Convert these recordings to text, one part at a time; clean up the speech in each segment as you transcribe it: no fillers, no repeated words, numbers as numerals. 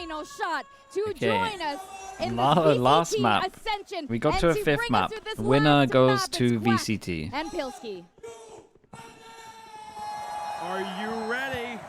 final shot to Okay. join us in the Last VCT map. Ascension. We got And to a bring fifth us map. through this The winner last goes map, to it's Quack VCT. and Pilski. Are you ready?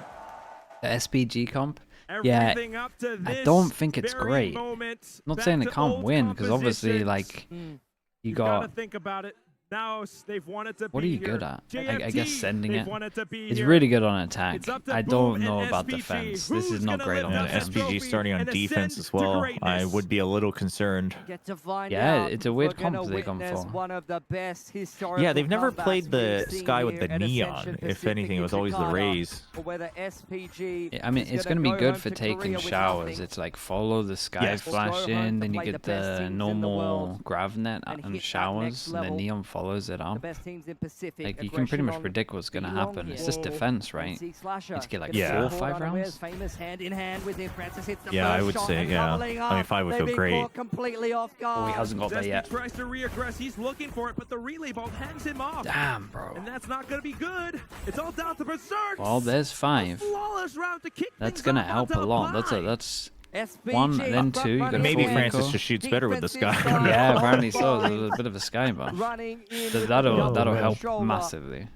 The SPG comp? Everything Yeah, up to this I don't think it's very great. moment. Not Back saying to it can't old win, because obviously, compositions. like, you You've gotta got... think about it. Now they've wanted to What are be you here. good at? I JFT, guess sending they've it. wanted to be It's here. really good on attack. It's up to I Boom don't know and about SPG. defense. This is Who's not gonna great lift on up And this defense. trophy SPG starting on and defense ascend as to well. I greatness? would be a little concerned. Get to find Yeah, out it's a if weird we're gonna comp they come witness for. one of the best historical Yeah, they've never comebacks played the we've seen sky with here the at neon. Ascension If Pacific anything, it in was always the Jakarta, rays. or whether SPG I mean, is it's going to be go good home for to taking Korea with showers. nothing. It's like follow the sky Yes. flash Or go home in, to then you play get the best the teams in the normal world gravnet and hit and that showers, next and the level. neon follows it The up. best teams in Pacific. Like, you can pretty much aggression predict what's going to belong happen. here. It's just defense, right? NC Slasher Need to get like gonna Yeah. 4 or get 5 caught unawares. rounds. Famous hand in hand with him. Francis hits the Yeah, I first would shot say, and yeah. doubling I mean, up. 5 would They've feel been great. caught completely off guard. Oh, he hasn't got that Zesty yet. tries to reaggress. He's looking for it, but the relay ball hangs him off. Damn, bro. And that's not going to be good. It's all down to Berserk. Well, there's 5. Flawless round to kick That's things going to off help onto a the lot. bye. That's SPG, 1 and then 2. You got a Maybe full Francis eco. just shoots better with the sky. Yeah, apparently so. There's a bit of a sky buff. Running in So with the double that'll help shoulder. massively.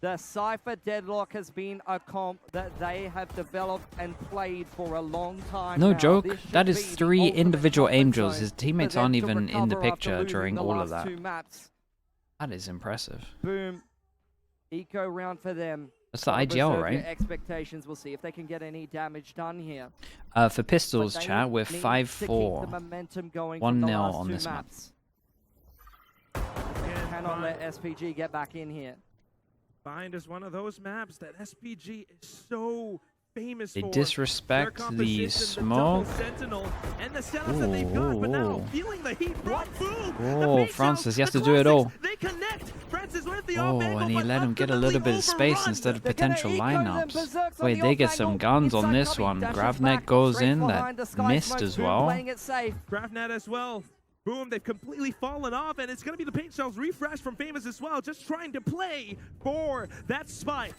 The Cypher Deadlock has been a comp that they have developed and played for a long time No now. joke. This should That be is the 3 ultimate individual comfort angels. zone His for teammates them aren't to even in the recover after picture losing during the all of last that. 2 maps. That is impressive. Boom. Eco round for them. That's the Gotta IGL, preserve right? your expectations. We'll see if they can get any damage done here. For pistols, But they chat, we're need to keep 5-4. the momentum going 1-0 from the last on 2 this map. maps. Cannot let SPG get back in here. Bind is one of those maps that SPG is so famous They for. disrespect Their the composition, smoke. The double sentinel, and the setup that they've got, but now Ooh. feeling the heat from Boom. Oh, The bait Francis, shells, he has the to do it all. classics, They connect. Francis with the Oh, off angle, and he but let him get a little bit of space overrun. instead of They're gonna potential eco them, lineups. Berserks on Wait, the they off get some angle. guns on Inside this coming, one. dashes Gravnet back, goes straight in, behind that the sky missed smokes. as Boom well. playing it safe. Craftnet as well. Boom, they've completely fallen off, and it's going to be the paint shells refresh from Famous as well, just trying to play for that spike.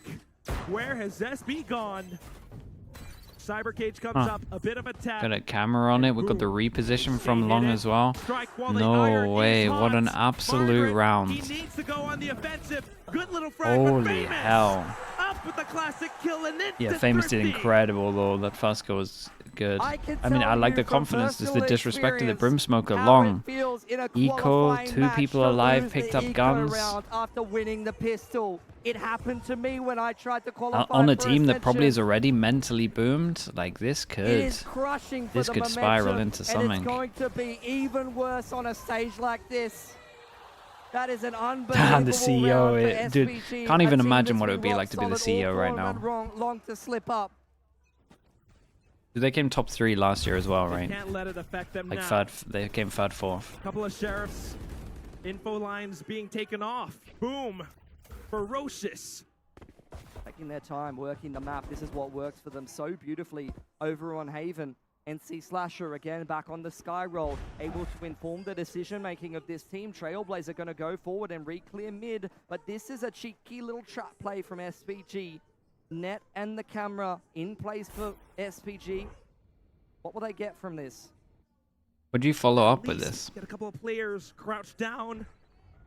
Where has SB gone? Cyber Cage comes up, a bit of a tap. Got a camera on it. We've got the reposition from Staying Long in it. as well. Strike while the No iron way. is What an hot. absolute Margaret, round. He needs to go on the offensive. Good little frag, but Holy Famous hell. up with the classic kill and then Yeah, Famous did incredible though. That first go was good. I can I mean, I tell like you the from confidence. Just the personal disrespect to the experience Brimsmoker. how Long. it feels in a Eco, qualifying 2 match people to alive, lose picked the up eco guns. round after winning the pistol. It happened to me when I tried to qualify On a for team that probably is Ascension. already mentally boomed, like this It could. is crushing for This the could momentum, spiral into and something. it's going to be even worse on a stage like this. That is an unbelievable Damn, the CEO, round for dude, SPG, can't a even team imagine that's what it been would be rock like to be the solid all CEO right form now. and long to slip up. They came top 3 last year as well, right? Can't let it affect them Like now. third, they came third, fourth. Couple of sheriffs. Info lines being taken off. Boom. Ferocious. Taking their time, working the map. This is what works for them so beautifully over on Haven. NC Slasher again back on the sky roll, able to inform the decision-making of this team. Trailblazer going to go forward and re-clear mid, but this is a cheeky little trap play from SPG. Net and the camera in place for SPG. What will they get from this? Would you follow up At with least this? Get a couple of players crouched down.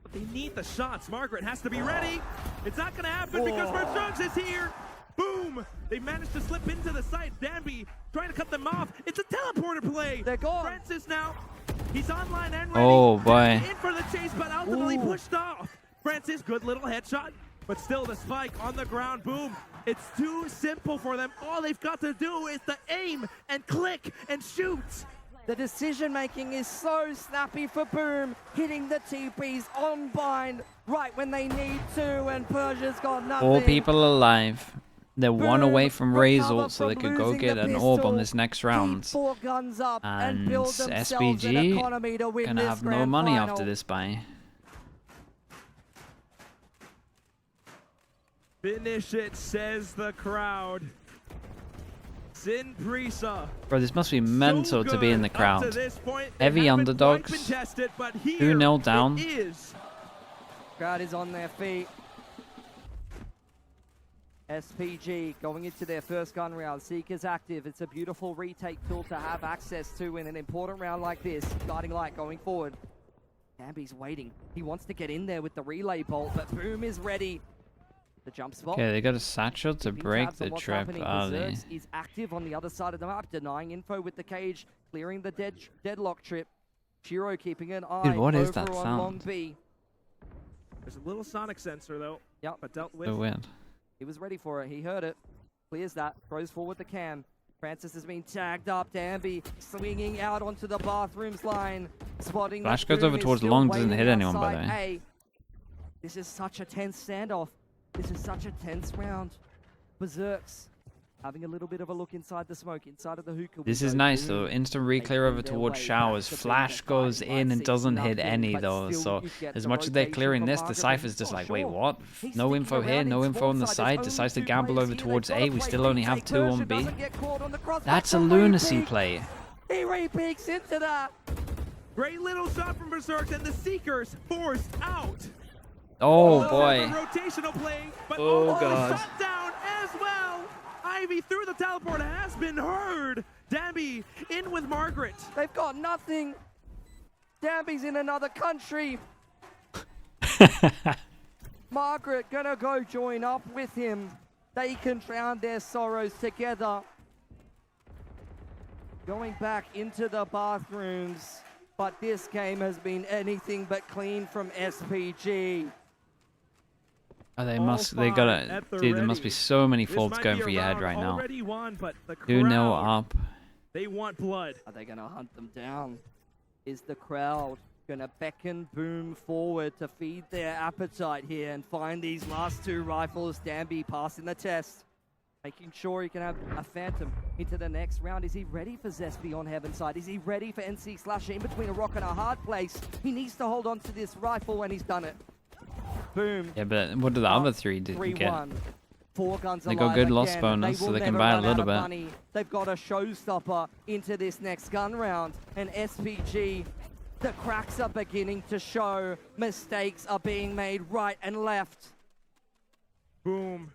But they need the shots. Margaret has to be ready. It's not going to happen because Berserks is here. Boom! They managed to slip into the site. Danby trying to cut them off. It's a teleporter play. They're gone. Francis now. He's online and ready. Oh, boy. In for the chase, but ultimately pushed off. Francis, good little headshot. But still the spike on the ground. Boom. It's too simple for them. All they've got to do is to aim and click and shoot. The decision-making is so snappy for Boom, hitting the TPs on bind right when they need to, and Persia's got nothing. 4 people alive. They're 1 Boom, away from Ray's recover ult, so they from could go losing get the an orb on pistol, this next keep round. 4 guns up and build And themselves an SPG economy to win gonna this have no grand money final. after this buy. Finish it, says the crowd. Sin Prisa. Bro, this must be mental to be in the Up to crowd. this point, they Heavy haven't quite underdogs. been tested, but here 2-0 down. it is. Crowd is on their feet. SPG going into their first gun round. Seeker's active. It's a beautiful retake tool to have access to in an important round like this. Guiding light going forward. Dambi's waiting. He wants to get in there with the relay bolt, but Boom is ready. The jump spot. Okay, they got a satchel to Keeping break tabs the on what's trip happening. early. Berserks is active on the other side of the map, denying info with the cage, clearing the deadlock trip. Shiro keeping an eye what is over that on sound? Long B. There's a little sonic sensor though. Yep. But dealt with. So weird. He was ready for it. He heard it. Clears that. Throws forward the cam. Francis has been tagged up. Danby swinging out onto the bathrooms line. Spotting Flash that goes over Boom is towards still long, doesn't waiting hit anyone, by the outside way. A. This is such a tense standoff. This is such a tense round. Berserks having a little bit of a look inside the smoke, inside of the hookah. This is window. nice though. Boom Instant re-clear over their towards way showers. back to Flash being goes guiding in light, and doesn't hit nothing, any but though. still So you get as the much as they're rotation clearing from this, the Margaret, Cypher's he's just for like, wait, sure. what? He's No sticking info here, around no in info on the Swanside. side. There's Decides to only two gamble players over here. towards They've A. gotta We play still only have retake. 2 on Persia B. doesn't get caught on the cross. That's a Back to lunacy Repeat. play. He repeats into that. Great little shot from Berserk, and the Seekers forced out. Oh A boy. rotational play, but Oh, almost God. shut down as well. Ivy through the teleport has been heard. Damby in with Margaret. They've got nothing. Danby's in another country. Margaret gonna go join up with him. They can drown their sorrows together. Going back into the bathrooms, but this game has been anything but clean from SPG. Oh, they All must. They five gotta. at the Dude, there must be ready. so many This faults might going be for a your head round right now. already won, but the 2-0 crowd, up. they want blood. Are they gonna hunt them down? Is the crowd gonna beckon Boom forward to feed their appetite here and find these last 2 rifles? Danby passing the test, making sure he can have a Phantom into the next round. Is he ready for Zespi on Heaven's side? Is he ready for NC Slasher in between a rock and a hard place? He needs to hold on to this rifle, and he's done it. Boom. Yeah, but what do the other 3 do get? 3-1. 4 guns They got alive good loss again. bonus, so will they can never buy a run out little of bit. money. They've got a showstopper into this next gun round. And SPG, the cracks are beginning to show. Mistakes are being made right and left. Boom.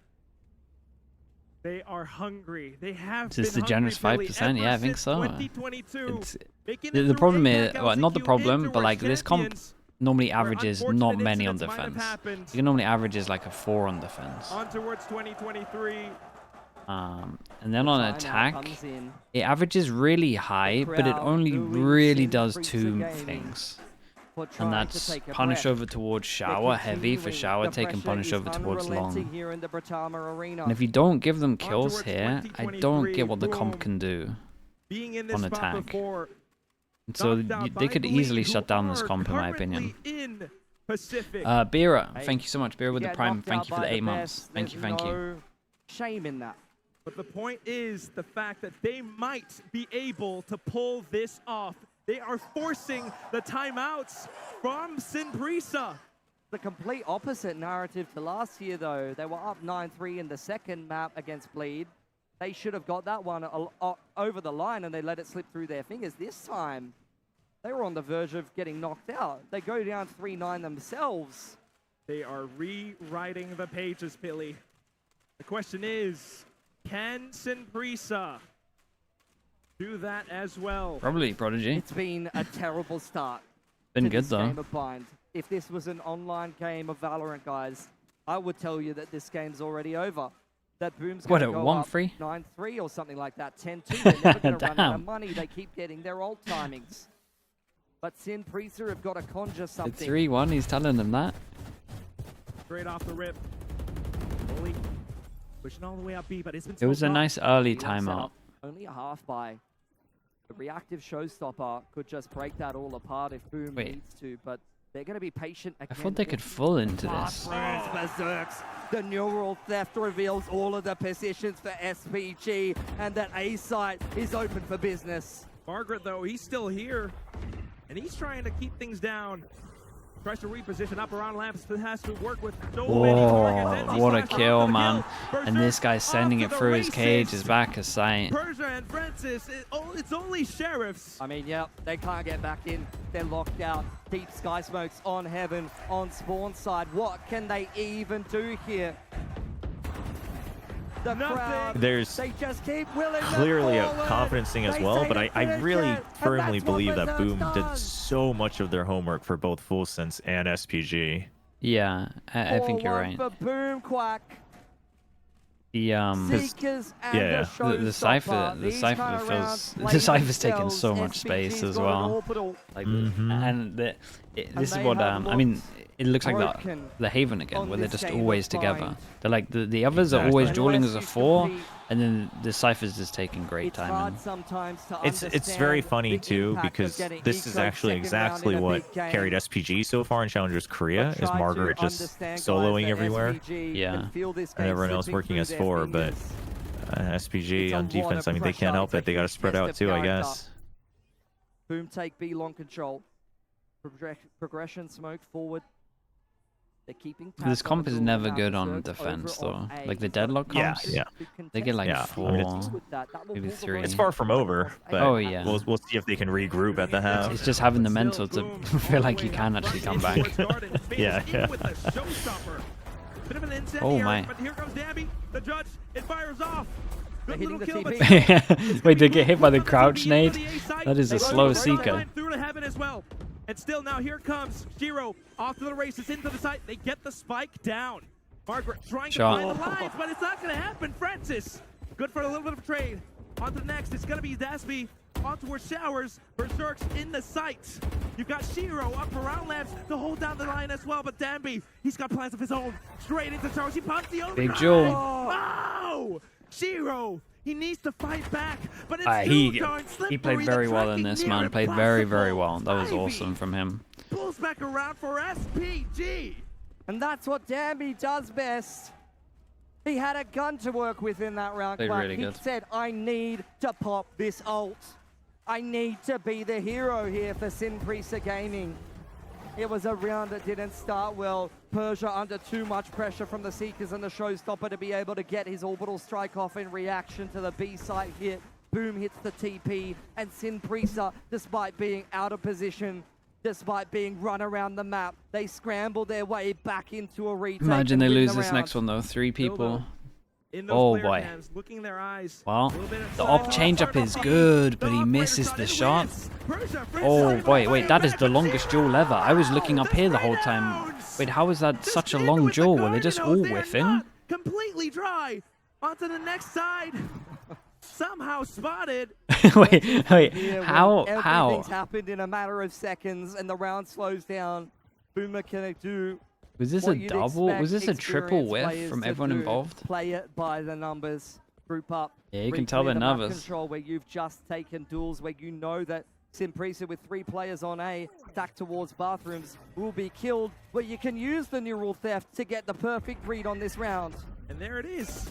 They are hungry. They have Is this been the generous hungry, Billy, 5%? ever Yeah, I think since so. 2022. It's, Making the it through problem is, APAC well, not the LCQ problem, but afterwards like this comp champions, normally where averages not unfortunate many on incidents might have defense. happened. You can normally averages like a 4 on defense. On towards 2023. And then on Timeout attack, comes in. it averages really high, but it crowd only booing really Sin does Freaks 2 Gaming things. for trying And to that's take a punish breath. over towards They're shower, heavy for continuing. shower, The taking pressure punish is over towards unrelenting long. here in the Britama Arena. And if you don't give them kills towards here, I 2023, don't get what the comp boom. can do. Being in this On spot attack. before. And so knocked out they by could Bleed, easily who shut down this are comp, in my opinion. currently in Pacific. Bira, Hey, thank you so much. Bira with the Get prime, knocked thank out you for by the 8 months. best. Thank you, There's thank you. no shame in that. But the point is the fact that they might be able to pull this off. They are forcing the timeouts from Sinprisa. The complete opposite narrative to last year, though. They were up 9-3 in the second map against Bleed. They should have got that one over the line, and they let it slip through their fingers. This time, they were on the verge of getting knocked out. They go down 3-9 themselves. They are rewriting the pages, Billy. The question is, can Sinprisa do that as well? Probably Prodigy. It's been a terrible start Been to good this though. game of Bind. If this was an online game of Valorant, guys, I would tell you that this game's already over. That Boom's What, going at to go 1-3? up 9-3 or something like that, 10-2. They're never going to run out of Damn. money. They keep getting their old timings. But Sinprisa have got to conjure It's something. 3-1, he's telling them that. Straight off the rip. Bully pushing all the way up B, but it's been It was a smoked off. nice early He locks it timeout. up. Only a half buy. The reactive showstopper could just break that all apart if Boom Wait. needs to, but they're going to be patient again. I thought they could full into this. Bathrooms, Berserks. The neural theft reveals all of the positions for SPG, and that A site is open for business. Margaret, though, he's still here, and he's trying to keep things down. Tries to reposition up around lamps, but has to work with so many targets. Oh, what a NC kill, Slasher man. onto the kill. And this Berserk guy's sending off it to the through his cage, races. his back of sight. Persia and Francis, it's only Sheriffs. I mean, yeah, they can't get back in. They're locked out. Deep Sky Smokes on Heaven, on spawn side. What can they even do here? The Nothing. crowd, There's they just keep willing to clearly a forward. confidence thing as They well, say but to I finish really it, and firmly that's what believe that Berserk Boom did does. so much of their homework for both Full Sense and SPG. Yeah, I think you're 4-1 right. for Boom Quack. The Seekers and yeah. the Cypher, the Cypher feels the Cypher's taking so much space as well. Like, and this is they what have I mean. looked It looks like broken the Haven again, on where they're this just game always of together. Bind. They're like the others are always Exactly. dueling as a Unless you 4, compete, and then the Cypher's just taking great it's time. hard sometimes to It's very understand funny the too, impact of because getting this is ecoed actually second round exactly in a what big game. carried SPG so far in Challengers Korea, But is try to Margaret just understand, guys, soloing that everywhere, SPG Yeah. can feel this and game everyone else slipping working through as their 4, but fingers. SPG It's a on lot defense, of I mean, they pressure. can't help It's it. a They got to huge spread test out of too, I character. guess. Boom take B long control. Progression smoke forward. They're keeping This tabs comp on is the never Berserk good on over defense on though. A. Like the deadlock Yeah, comps, yeah. they get like Yeah, I mean, it's- 4. maybe 3. It's far from over, but Oh, yeah. we'll see if they can regroup at the half. It's just having the But mental still, to Boom, feel all like the you way can up actually front come into back. towards Garden. Famous Yeah, in yeah. with the showstopper. Bit of an incendiary, Oh, my. but here comes Dabby. The judge, it fires off. They're Good hitting little the kill, TP. but it's gonna Wait, be they get hit by the Boom crouch into nade? the A side. That is a They slow go seeker. line through to heaven as well. And still now here comes Shiro off to the races into the site. They get the spike down. Margaret trying Shot. to find the lines, but it's not going to happen. Francis, good for a little bit of a trade. On to the next. It's going to be Dasby on towards Showers. Berserk's in the sight. You've got Shiro up around lamps to hold down the line as well, but Danby, he's got plans of his own. Straight into Showers. He pops the overdrive. Big Jewel. Oh! Shiro, he needs to fight back, but it's He too darn slippery. he played The very well in tracking this, near man. Played very, very impossible. well. That was Ivy awesome from him. pulls back around for SPG. And that's what Danby does best. He had a gun to work with in that round. Played Quack. really He good. said, I need to pop this ult. I need to be the hero here for Sin Priester Gaming. It was a round that didn't start well. Persia under too much pressure from the Seekers and the Showstopper to be able to get his orbital strike off in reaction to the B site hit. Boom hits the TP, and Sin Priester, despite being out of position, despite being run around the map, they scramble their way back into a retake. Imagine and they win lose the this round. next one though. 3 people. In those Oh, player boy. cams, looking in their eyes. Well, A little bit of the side op off, change-up start is off good, the but he operator misses shot, the it shot. wins. Persia, Oh Francis, boy, wait, that is back the to longest Sam. duel ever. I was looking up The here the spray whole time. downs. Wait, how is that The such a stand long with the duel? Were they just all Cardinals, they are whiffing? not completely dry. Onto the next side. Somehow spotted. wait, Here, when how? everything's happened in a matter of seconds and the round slows down. Boomer can do Was this a what you'd double? Was this expect a triple experienced whiff players from to everyone do. involved? Play it by the numbers. Group up. Yeah, you can tell reclear they're the map nervous. Control where you've just taken duels, where you know that Simprisa with 3 players on A, back towards bathrooms, will be killed, where you can use the neural theft to get the perfect read on this round. And there it is.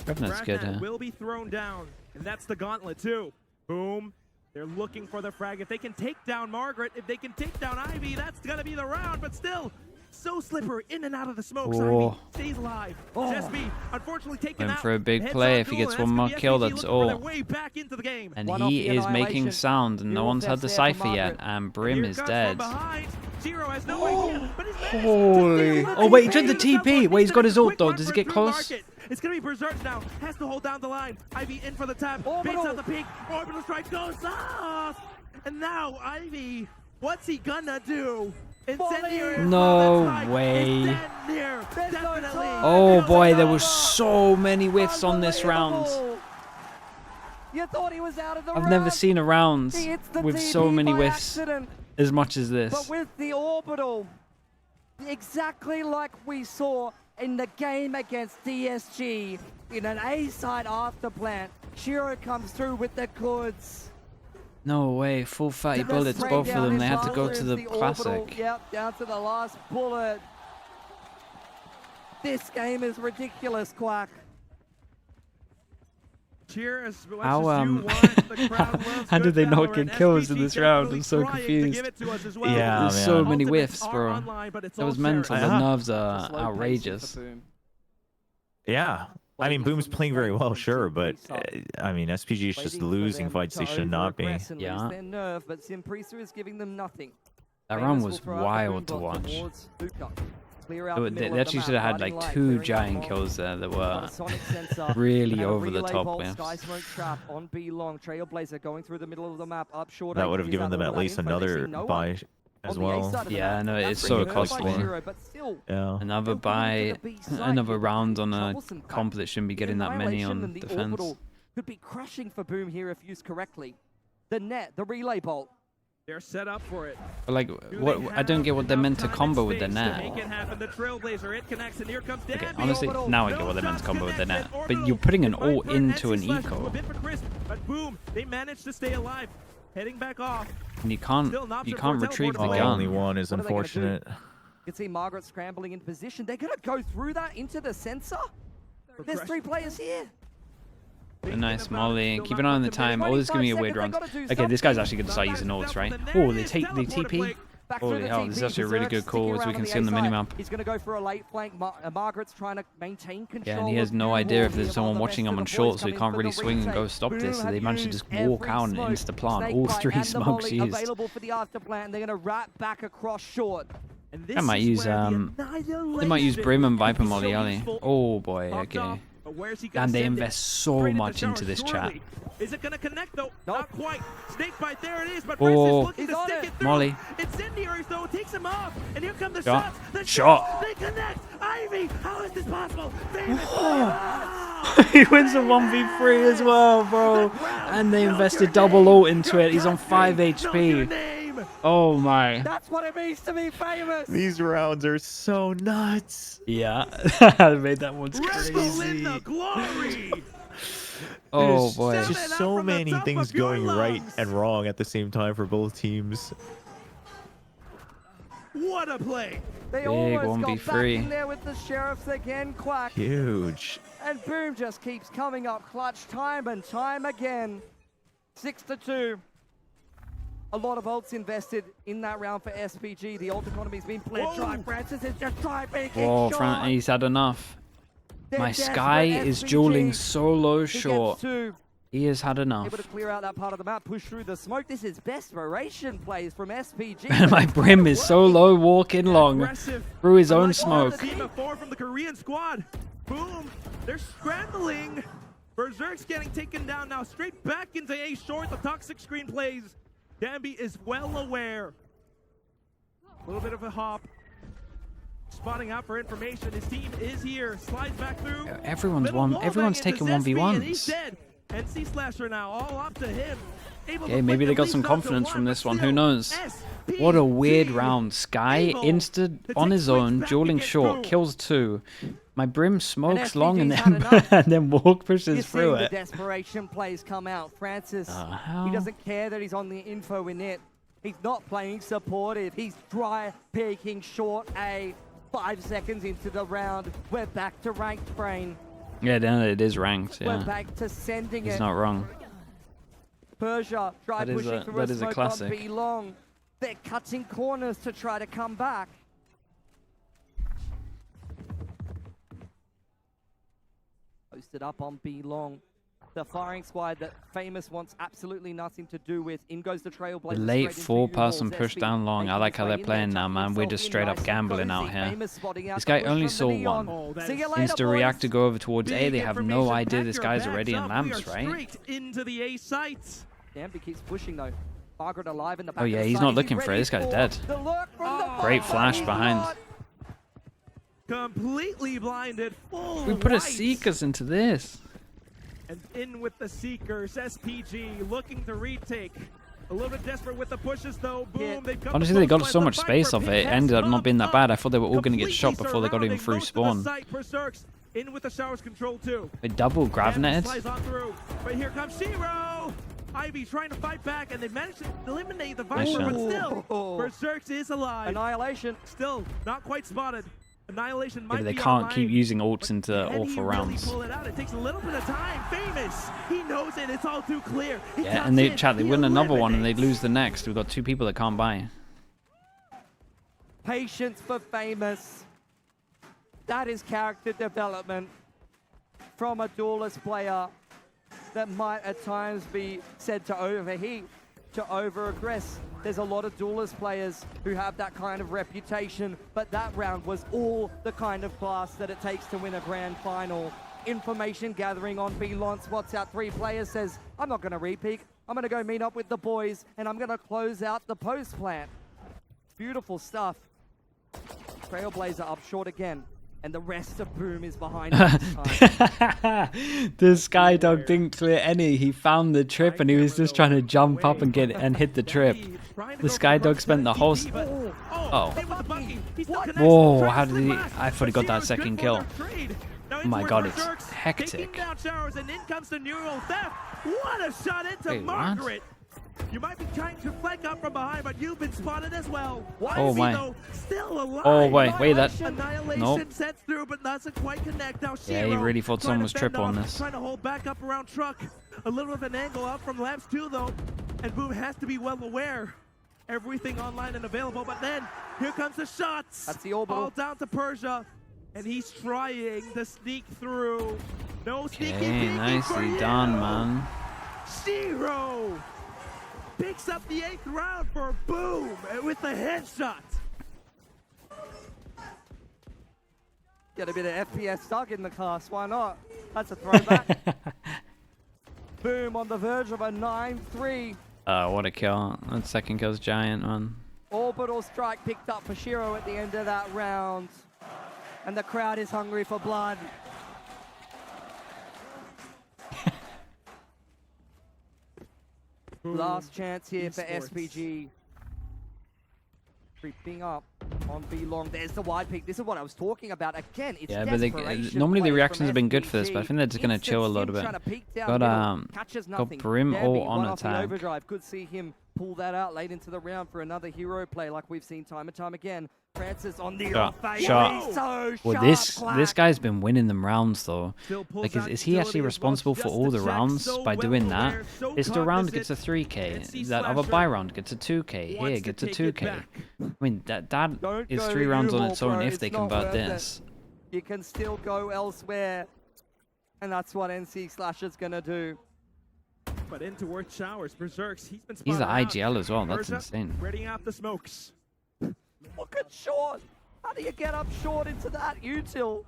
Revenant's good, Bradman huh? will be thrown down. And that's the gauntlet too. Boom. They're looking for the frag. If they can take down Margaret, if they can take down Ivy, that's gonna be the round, but still. So slippery, in and out of the smokes. Oh. Ivy stays alive. Jesby, unfortunately taken Going out. for a big Heads play. on If he duel, gets and one that's more gonna be kill, SPG that's looking for their all. way back into the game. And One off he the is making annihilation. sound, and no Neural one's had the thefts there for cipher yet, Margaret. and Brim Here is comes dead. from behind. Shiro has no idea, but he's managed to Holy. stay alive. Oh, wait, he tried the He's got TP. one. Wait, he's got his ult, Quick though. one Does he for get Drew close? Market. It's gonna be Berserk now. Has to hold down the line. Ivy in for the tap. Baits Orbital. out the pink. Orbital strike goes off. And now Ivy, what's he gonna do? Incendiary. No That's right. way. It's dead near. There's no Definitely. time. Oh Goes boy, there over. was so many whiffs on this round. Unbelievable. You thought he was out of the I've never round. seen a round He hits the with so TP many by whiffs accident. as much as this. But with the orbital, exactly like we saw in the game against DSG in an A side after plant, Shiro comes through with the goods. No way, full 30 To the bullets, spray both of down them. in They had to go to bathrooms, the orbital, classic. Yep, down to the last bullet. This game is ridiculous, Quack. Cheer as much How, as you um, want. The crowd loves how did good they not Valorant. get kills in SPG this round? I'm definitely so trying to confused. give it to us as well. Yeah, There's man. so many Ultimates whiffs, are bro. online, but it's That all was mental. shared. The Uh-huh. nerves are Slow pacing outrageous. for Boom. Yeah. I mean, Boom's playing very well, sure, but I mean, SPG is just Waiting for losing them fights they to should not be. over-aggress and lose Yeah. their nerve, but Simprisa is giving them nothing. That Famous round will was throw out the wild to boom bot watch. towards Luca. clear out They the middle they of the actually map, should have had riding like light, 2 clearing out giant bombs. kills there that Got were a sonic sensor, really and a over the relay top bolt, with. Sky smoke trap on B long. Trailblazer going through the middle of the map, up short. That would Ages have given out them all at that least info. They see another no one buy as on the A well. side of the Yeah, map. no, That's it's being so hurt by costly. Shiro, but still, Yeah. Another they'll get into buy, the B side. another It would round be on a troublesome, but comp that shouldn't be the getting that many Annihilation on and the defense. orbital could be crushing for Boom here if used correctly. The net, the relay bolt. They're set up for it. But like, Do what they I don't have get what they're enough meant to time combo and with the space to net. make it happen? The Trailblazer, it connects, and here comes Okay, Danby. honestly, Orbital. now I get No what they're meant to shots combo with the net. connected. But Orbital, you're putting an it might ult burn into NC an Slasher to a eco. bit for Chris, but Boom, they managed to stay alive. Heading back off. And you can't Still an option for retrieve teleport the if they Oh, can. only gun. one is What are they gonna do? unfortunate. You can see Margaret scrambling in position. They're going to go through that into the sensor. There's 3 players here. A nice molly. Keep an eye on the time. Oh, this is giving me a weird round. Okay, this guy's actually going to start using ults, right? Oh, they take the TP. Back through Holy the hell, this is TP. actually a really Berserk good call, sticking as we around can see on the A side. minimap. He's going to go for a late flank. Margaret's trying to maintain control. Yeah, and he has of no Boom idea Hall if there's here someone while the watching rest him of on the short, boys so he come in can't for really the swing and go retake. stop this. So Boom they have managed to just used walk out and every insta-plant. snake All bite 3 and the smokes molly used. available for the afterplant. They're going to wrap back across short. And I this might is use where the they might use annihilation Brim and can be Viper so Molly Ali. useful. Oh boy, Popped okay. off, but where's he gonna And they send it? invest so Straight much shower, into this chat. surely. Is it gonna connect though? Nope. Not quite. Snake bite, there it is, but Oh. Francis looking He's to on stick it. it through. Molly. Incendiaries though, takes him off. And here come the Shot. shots. The Shot. shots, they connect. Ivy, how is this possible? Famous. He wins a 1v3 as well, bro. And they invested double ult into it. He's on 5 HP. Oh my. That's what it means to be famous. These rounds are so nuts. Yeah, I made that one Revel in crazy. the glory. Oh There's boy. Shout just it out so from the many top things of your going right lungs. and wrong at the same time for both teams. What a play. They Big almost got 1v3. back in there with the sheriffs again, Quack. Huge. And Boom just keeps coming up clutch time and time again. 6-2. A lot of ults invested in that round for SPG. The ult economy's been played dry. Francis is just typing. Whoa, he's had enough. My Sky is dueling solo short. He has had enough. Able to clear out that part of the map, push through the smoke. This is desperation plays from SPG. And my Brim is so low, walking long Aggressive. through his own Unlike smoke. the team before from the Korean squad. Boom. They're scrambling. Berserk's getting taken down now. Straight back into A short. The toxic screen plays. Danby is well aware. A little bit of a hop. Spotting out for information. His team is here. Slides back through. Everyone's Little one. wall Everyone's bang into taking Zespi, and he's 1v1s. dead. NC Slasher now, all up to him. Able Okay, to maybe flip they the got some leads down to confidence from one, this but one. Who still, knows? SPG What a weird round. Sky able instant to on take his swings own, back dueling against short, Boom. kills 2. My Brim smokes long and SPG's had then enough. and then walk pushes You're through seeing the it. desperation plays come out. Francis, hell? he doesn't care that he's on the info in it. He's not playing supportive. He's dry peeking short A. 5 seconds into the round. We're back to ranked brain. Yeah, then it is ranked. We're Yeah, back to sending he's it. not wrong. Persia try That is pushing a- through that a is a smoke classic. on B long. They're cutting corners to try to come back. Posted up on B long. The firing squad that Famous wants absolutely nothing to do with. In goes the Trailblazer. The late 4-person push down long. I like how they're playing now, man. We're just straight up gambling out here. This guy only saw one. Oh, that See is you later, Insta react to boys. go over towards A. big They have no information. idea Pack this your guy's bags already in up. We lamps, are right? Straight into the A sites. Danby keeps pushing though. Margaret alive in the back. Oh of yeah, the he's side. not looking for it. ready This guy's dead. the lurk from the Great bottom. flash He's behind. not. Completely blinded. Full We put a white. Seekers into this. And in with the Seekers. SPG looking to retake. A little bit desperate with the pushes though. Boom. Yeah. They've come Honestly, to they got close so by. much The space Viper off it. pit It has ended up not popped being that up. bad. I thought they were all going to get Completely shot before they got even surrounding through most of the spawn. site. Berserks in with the showers control too. They double grav And netted. slides on through. But here comes Shiro. Ivy trying to fight back, and they managed to eliminate the Nice Viper, shot. but still, Oh. Berserks is alive. Annihilation. Still not quite spotted. Annihilation might Yeah, but they be can't online, keep using ults but into can he awful really rounds. pull it out? It takes a little bit of time. Famous. He knows it. It's all too clear. He Yeah, cuts and they in, chat. They he win another one and they eliminates. lose the next. We've got 2 people that can't buy. Patience for Famous. That is character development from a duelist player that might at times be said to overheat. to over-aggress. There's a lot of duelist players who have that kind of reputation, but that round was all the kind of class that it takes to win a grand final. Information gathering on B-Lon, spots out 3 players, says, I'm not going to re-peek. I'm going to go meet up with the boys, and I'm going to close out the post plant. Beautiful stuff. Trailblazer up short again, and the rest of Boom is behind him this time. The Skydog didn't clear any. He found the trip and he was just trying to jump up and get it and hit the trip. The Skydog spent the whole... Oh. Whoa, how did he... I thought he got that second kill. Oh my god, it's hectic. What a shot into Wait, Margaret! You might be trying to flank up from behind, but you've been spotted as well. Oh my. Though, still alive. Oh wait, that... Annihilation Nope. sets through, but doesn't quite connect. Now Yeah, he really thought someone was triple on this. Trying to hold back up around Truck. A little of an angle up from Labs 2 though. And Boom has to be well aware. Everything online and available, but then here comes the shots. That's the orbital. All down to Persia. And he's trying to sneak through. No sneaky Okay, peeky for nicely you. done, man. 0 picks up the 8th round for Boom with the headshot. Get a bit of FPS stuck in the class, why not? That's a throwback. Boom on the verge of a 9-3. What a kill. That second kill's giant, man. Orbital strike picked up for Shiro at the end of that round. And the crowd is hungry for blood. Last chance here for SPG. Creeping up on B-Long. There's the wide peak. This is what I was talking about. Again, it's Yeah, but desperation normally the play reactions from have been good for this, SPG. but I think they're just gonna Instant chill a little Sim bit. trying to peek Got downhill. Catches nothing. Brim Bambi, all on one off the attack. overdrive. Could see him pull that out late into the round for another hero play like we've seen time and time again. Francis on the Shot, off-fade. shot. He's so Well, sharp, this Quack. guy's been winning them rounds though. Still pulls Like, out is he actually utility as well, responsible for just all to the check. rounds So by well doing that? aware, so This round gets a cognizant. 3k. NC That other Slasher buy round gets a 2k. wants Here to gets a take it 2k. back. I mean, that Don't is go 3 rounds on U-Haul, its own bro. if It's they not convert worth it. this. You can still go elsewhere. And that's what NC Slasher's gonna do. But into Earth Showers, Berserks, he's been He's the spotted out. IGL as well. That's Persia insane. readying out the smokes. Look at Short. How do you get up short into that util?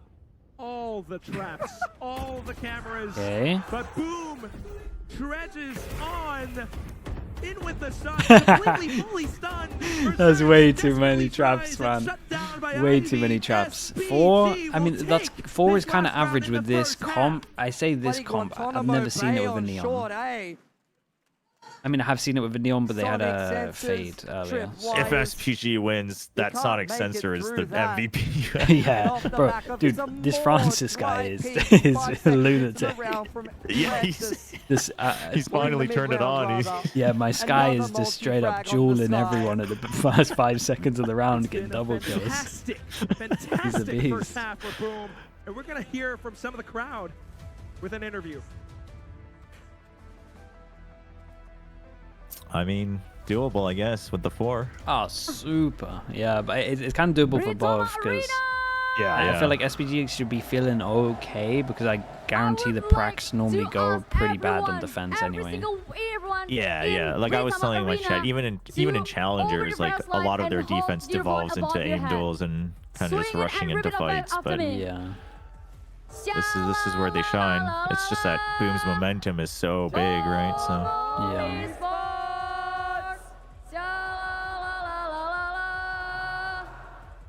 All the traps, all the cameras. Okay. But Boom dredges on. In with the shot, completely fully stunned. That's way Berserk too many desperately traps, tries and man. shut down by Way Ivy. too many traps. SPG 4. I will mean, that's take 4 is this kind of last round average in the with this first half. comp. I say this Bloody comp. I've Guantanamo never seen it Bay with a on neon. Short, eh? I mean, I have seen it with a neon, but they had Sonic a sensors, fade earlier. trip If wires. SPG wins, that can't Sonic make it sensor is through the that. MVP. And Yeah, off the bro, back of dude, some this more Francis guy right is peak, 5 seconds into the lunatic. round from Yeah, Francis. This, He's Or in the finally turned it mid-round, on. rather. yeah, my Sky Another is just straight up multi-frag on the dueling side. everyone at the first 5 seconds of the round, getting Been a double kills. Fantastic, fantastic beast. first half for Boom. And we're going to hear from some of the crowd with an interview. I mean, doable, I guess, with the 4. Oh, super. Yeah, but it's kind of doable for both because I feel like SPG should be feeling okay because I guarantee the pracs normally go pretty bad on defense anyway. Yeah. Like I was telling my chat, even in challengers, like a lot of their defense devolves into aim duels and kind of just rushing into fights. But Yeah. this is where they shine. It's just that Boom's momentum is so big, right? So Yeah.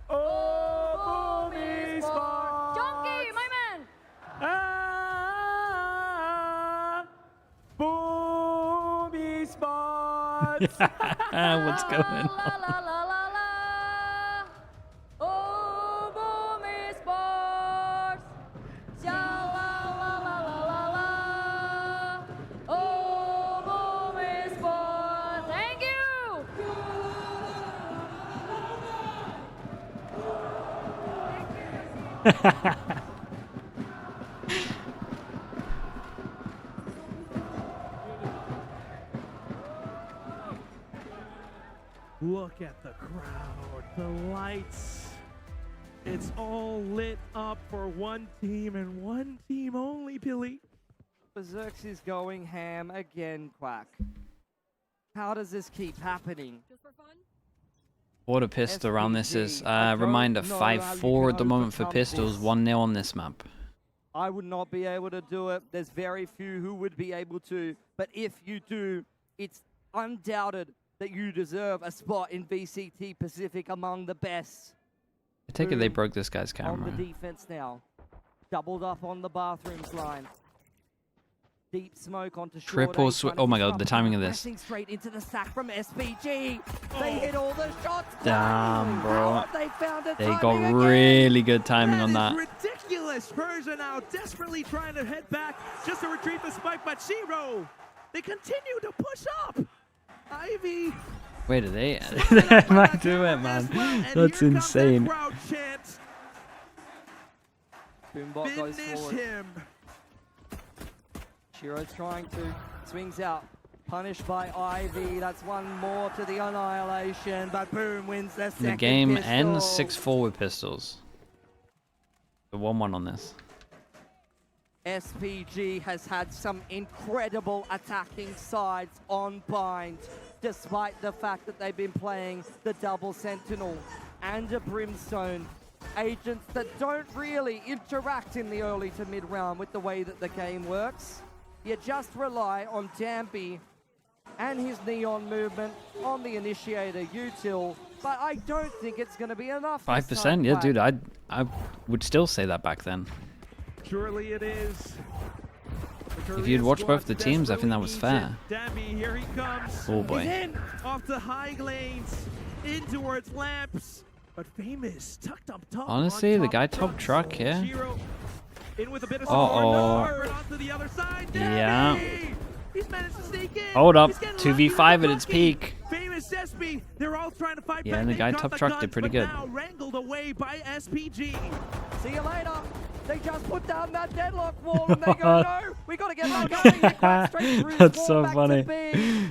Oh, Boomy Sport. Donkey, my man. Boomy Sports. What's going on? La, la, la, la, la. Oh, Boomy Sports. Sha, la, la, la, la, la, la. Oh, Boomy Sports. Thank you. Look at the crowd, the lights. It's all lit up for one team and one team only, Billy. Berserks is going ham again, Quack. How does this keep happening? Just for fun? Quarter pistol round this is. SPG, I don't Reminder, know how you 5-4 at the can moment for overcome pistols, this. 1-0 on this map. I would not be able to do it. There's very few who would be able to. But if you do, it's undoubted that you deserve a spot in VCT Pacific among the best. I take it they Boom. broke this guy's On camera. the defense now. Doubled up on the bathrooms line. Deep smoke onto Triple Short A, swi- trying to oh my god, disrupt. the timing of this. Pressing straight into the sack from SPG. They hit all the shots. Damn, bro. How have they found it They got timing again? really good timing on That that. is ridiculous. Persia now desperately trying to head back just to retrieve the spike, but Shiro, they continue to push up. Ivy. Wait, are they? They might do it, man. That's insane. Boombot goes Finish forward. him. Shiro's trying to. Swings out. Punished by Ivy. That's one more to the annihilation. But Boom wins the second The game pistol. ends 6-4 with pistols. The 1-1 on this. SPG has had some incredible attacking sides on Bind, despite the fact that they've been playing the double Sentinel and a Brimstone. Agents that don't really interact in the early to mid round with the way that the game works. You just rely on Danby and his neon movement on the initiator util, but I don't think it's going to be enough. this 5%, time, yeah, Black. dude. I would still say that back then. Surely it is. If you'd watched both the teams, I think that was fair. Danby, here he comes. Oh boy. He's in off the high lanes, in towards lamps. But Famous tucked up top. Honestly, on the top guy top front. truck, yeah. Shiro in with a bit of Uh-oh. support. Onto the other side. Yeah. Danby! He's managed to sneak in. Hold up, He's getting 2v5 lucky at with its the peak. Famous SB, they're all trying to fight Yeah, back. and the They guy got top the truck guns, did pretty but good. now wrangled away by SPG. See you later. They just put down that deadlock wall and they go, no, we got to get back out of here. Quite straight through That's spawn so back to funny. B.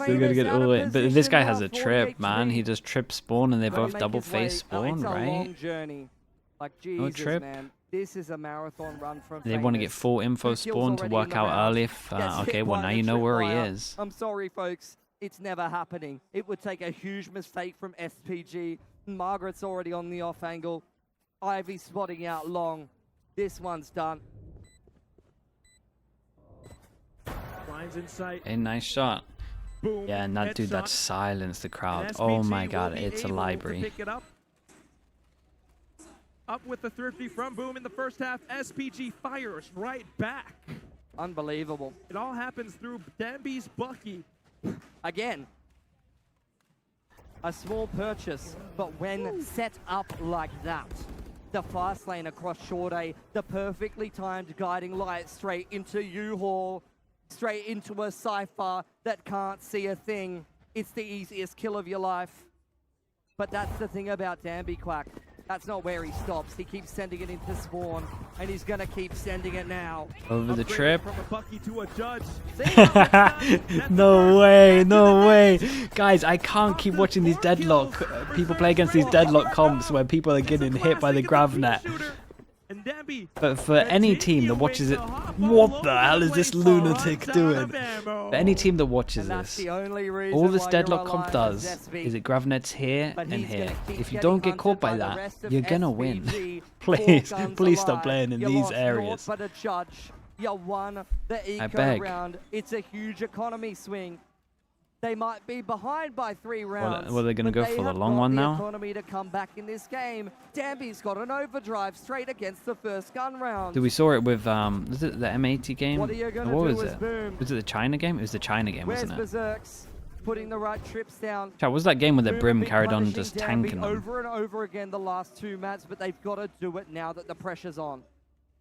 Still gotta Famous get out all of it. But this guy position has now, a trip, 48 man. He does trip spawn and they Gotta both make double his way. face Oh, spawn, it's a long right? journey. Like, Jesus, trip. man. This is a marathon run from They want to get Famous. full info 2 kills spawn to already work in the out round. early if, Gets hit okay, well by now the you know where he tripwire. is. I'm sorry, folks. It's never happening. It would take a huge mistake from SPG. Margaret's already on the off angle. Ivy spotting out long. This one's done. Lines in sight. A nice shot. Boom. Yeah, and that dude, that Headshot. silenced the crowd. And Oh SPG my will god, be it's a able to library. pick it up. Up with the thrifty from Boom in the first half. SPG fires right back. Unbelievable. It all happens through Danby's Bucky. Again, a small purchase, but when set up like that, the fast lane across Short A, the perfectly timed guiding light straight into U-Haul, straight into a Cypher that can't see a thing. It's the easiest kill of your life. But that's the thing about Danby, Quack. That's not where he stops. He keeps sending it into spawn, and he's gonna keep sending it now. Over the Upgraded trip. from a Bucky to a Judge. No way, no way. Guys, I can't keep watching these deadlock. People play against these deadlock comps where people are getting hit by the grav net. And Danby But for any team that watches it, what the hell is this lunatic doing? For any team that watches And that's this, the only reason all this why deadlock you're comp alive as does SB. is it grav nets here But and he's here. gonna keep If you getting don't get caught hunted by the that, rest of you're gonna win. SPG. Please, Four guns please stop alive. playing in You these lost naught areas. but a Judge. You won the eco beg. round. It's a huge economy swing. They might be behind by 3 rounds. well, they're gonna but go they for the have long got one the now? economy to come back in this game. Danby's got an overdrive straight against the first gun round. Dude, we saw it with was it the M80 game? What are you gonna What do was as it? Boom? Was it the China game? It was the China game, Where's wasn't it? Berserks? Putting the right trips down. Chat, what was that game where the Boom Brim have been carried on punishing just Danby tanking them? over and over again the last 2 maps, but they've got to do it now that the pressure's on.